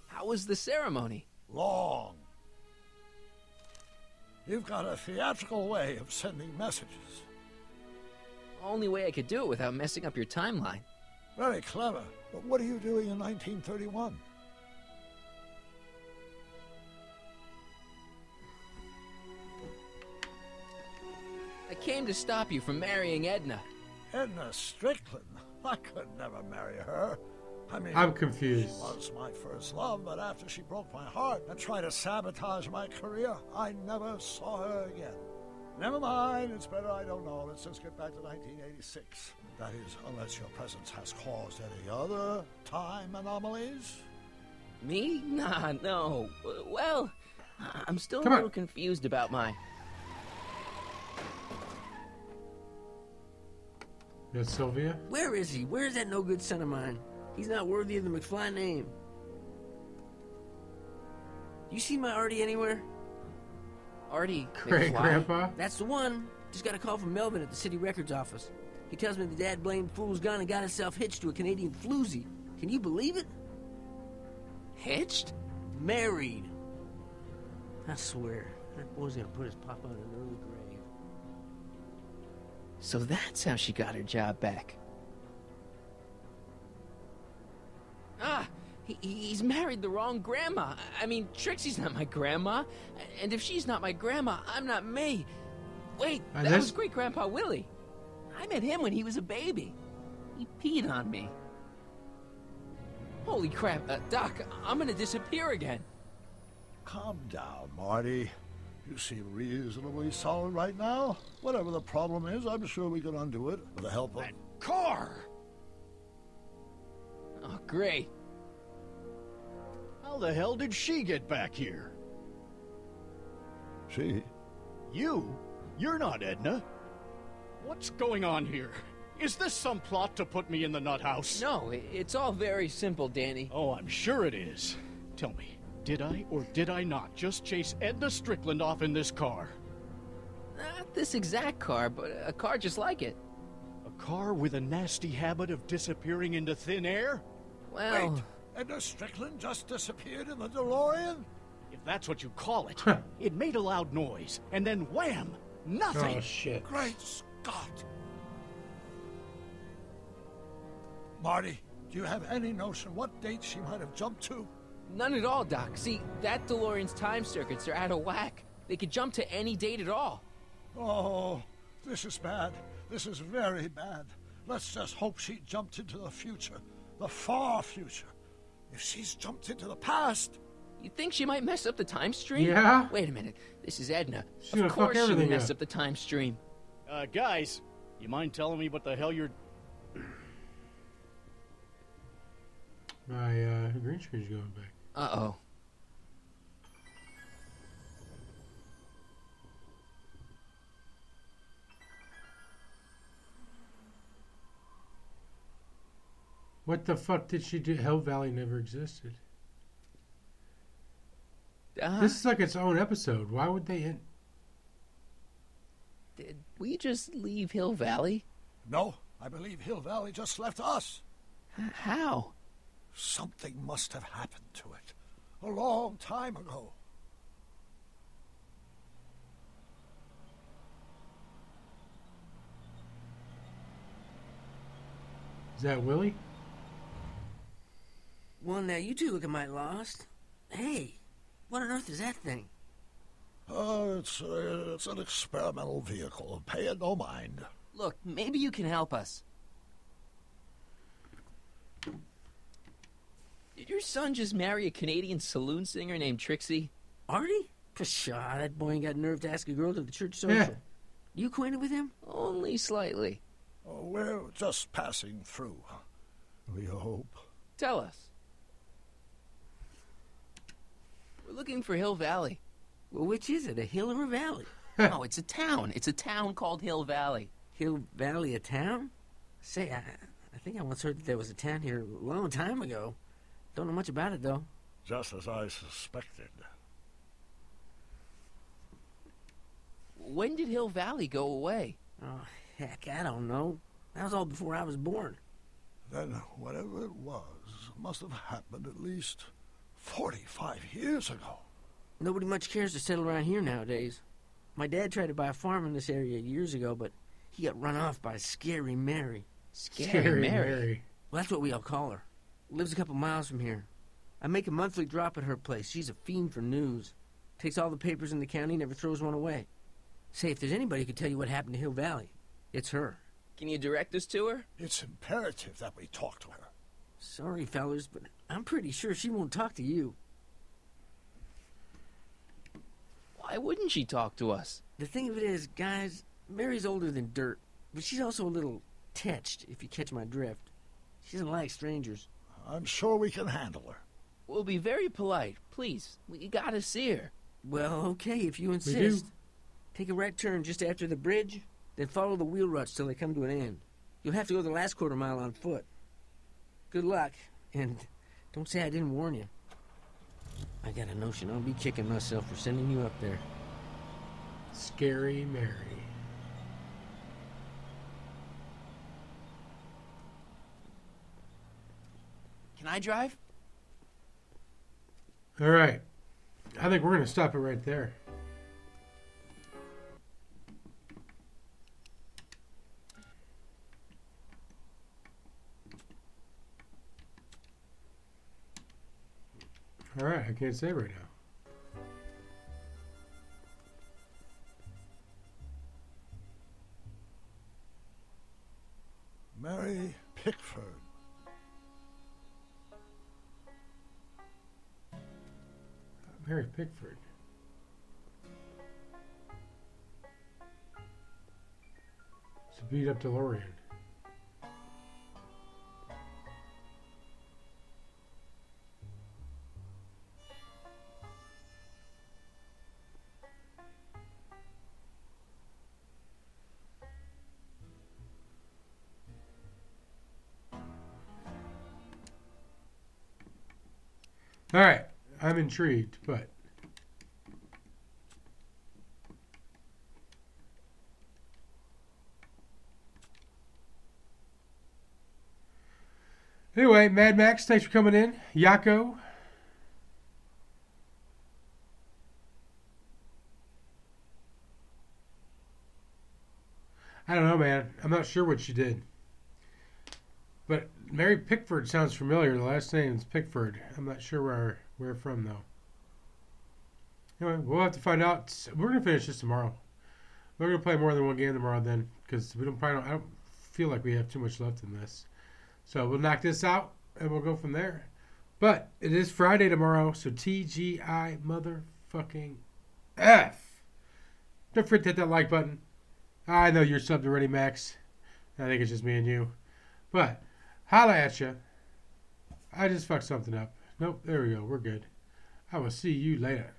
How was the ceremony? Long. You've got a theatrical way of sending messages. Only way I could do it without messing up your timeline. Very clever. But what are you doing in 1931? I came to stop you from marrying Edna. Edna Strickland? I could never marry her. I mean, I'm confused. She was my first love, but after she broke my heart and tried to sabotage my career, I never saw her again. Never mind, it's better I don't know. Let's just get back to 1986. That is, unless your presence has caused any other time anomalies. Me? Nah, no. Well, I'm still Come a on. little confused about my... That's Sylvia? Where is he? Where is that no-good son of mine? He's not worthy of the McFly name. You see my Artie anywhere? Artie Great McFly? Grandpa? That's the one. Just got a call from Melvin at the city records office. He tells me the dad-blamed fool's gone and got himself hitched to a Canadian floozy. Can you believe it? Hitched? Married. I swear, that boy's gonna put his papa in an early grave. So that's how she got her job back. Ah! He's married the wrong grandma. I mean, Trixie's not my grandma. And if she's not my grandma, I'm not me. Wait, that was Great-Grandpa Willie. I met him when he was a baby. He peed on me. Holy crap, Doc, I'm gonna disappear again. Calm down, Marty. You seem reasonably solid right now. Whatever the problem is, I'm sure we can undo it with the help of... Car! Oh, great. How the hell did she get back here? She? You? You're not Edna. What's going on here? Is this some plot to put me in the nut house? No, it's all very simple, Danny. Oh, I'm sure it is. Tell me, did I or did I not just chase Edna Strickland off in this car? Not this exact car, but a car just like it. A car with a nasty habit of disappearing into thin air? Well... Wait, Edna Strickland just disappeared in the DeLorean? If that's what you call it. It made a loud noise, and then wham! Nothing! Oh, shit. Great Scott! Marty, do you have any notion what date she might have jumped to? None at all, Doc. See, that DeLorean's time circuits are out of whack. They could jump to any date at all. Oh, this is bad. This is very bad. Let's just hope she jumped into the future. The far future. If she's jumped into the past... You think she might mess up the time stream? Yeah? Wait a minute. This is Edna. She's gonna Of course fuck she would everything mess up. up the time stream. Guys, you mind telling me what the hell you're... My green screen's going back. Uh-oh. What the fuck did she do? Hell Valley never existed. This is like its own episode. Why would they... Did we just leave Hill Valley? No, I believe Hill Valley just left us. How? Something must have happened to it. A long time ago. Is that Willie? Well, now you two look mighty lost. Hey, what on earth is that thing? It's an experimental vehicle. Pay it no mind. Look, maybe you can help us. Did your son just marry a Canadian saloon singer named Trixie? Artie? Pshaw, that boy ain't got nerve to ask a girl to the church social. Yeah. You acquainted with him? Only slightly. Oh, we're just passing through. We hope. Tell us. We're looking for Hill Valley. Well, which is it, a hill or a valley? No, it's a town. It's a town called Hill Valley. Hill Valley, a town? Say, I think I once heard that there was a town here a long time ago. Don't know much about it, though. Just as I suspected. When did Hill Valley go away? Oh, heck, I don't know. That was all before I was born. Then whatever it was must have happened at least 45 years ago. Nobody much cares to settle around here nowadays. My dad tried to buy a farm in this area years ago, but he got run off by Scary Mary. Scary Mary? Well, that's what we all call her. Lives a couple miles from here. I make a monthly drop at her place. She's a fiend for news. Takes all the papers in the county, never throws one away. Say, if there's anybody who could tell you what happened to Hill Valley, it's her. Can you direct us to her? It's imperative that we talk to her. Sorry, fellas, but I'm pretty sure she won't talk to you. Why wouldn't she talk to us? The thing of it is, guys, Mary's older than dirt, but she's also a little tetched, if you catch my drift. She doesn't like strangers. I'm sure we can handle her. We'll be very polite. Please, we gotta see her. Well, okay, if you insist. Take a right turn just after the bridge, then follow the wheel ruts till they come to an end. You'll have to go the last quarter mile on foot. Good luck, and don't say I didn't warn you. I got a notion I'll be kicking myself for sending you up there. Scary Mary. Can I drive? All right. I think we're going to stop it right there. All right, I can't say right now. Mary Pickford. Mary Pickford. beat up DeLorean. All right, I'm intrigued, but anyway, Mad Max, thanks for coming in. Yako. I don't know, man. I'm not sure what she did. But Mary Pickford sounds familiar. The last name's Pickford. I'm not sure where from, though. Anyway, we'll have to find out. We're going to finish this tomorrow. We're going to play more than one game tomorrow then, because I don't feel like we have too much left in this. So we'll knock this out, and we'll go from there. But it is Friday tomorrow, so TGI motherfucking F. Don't forget to hit that like button. I know you're subbed already, Max. I think it's just me and you. But holla at ya. I just fucked something up. Nope, there we go. We're good. I will see you later.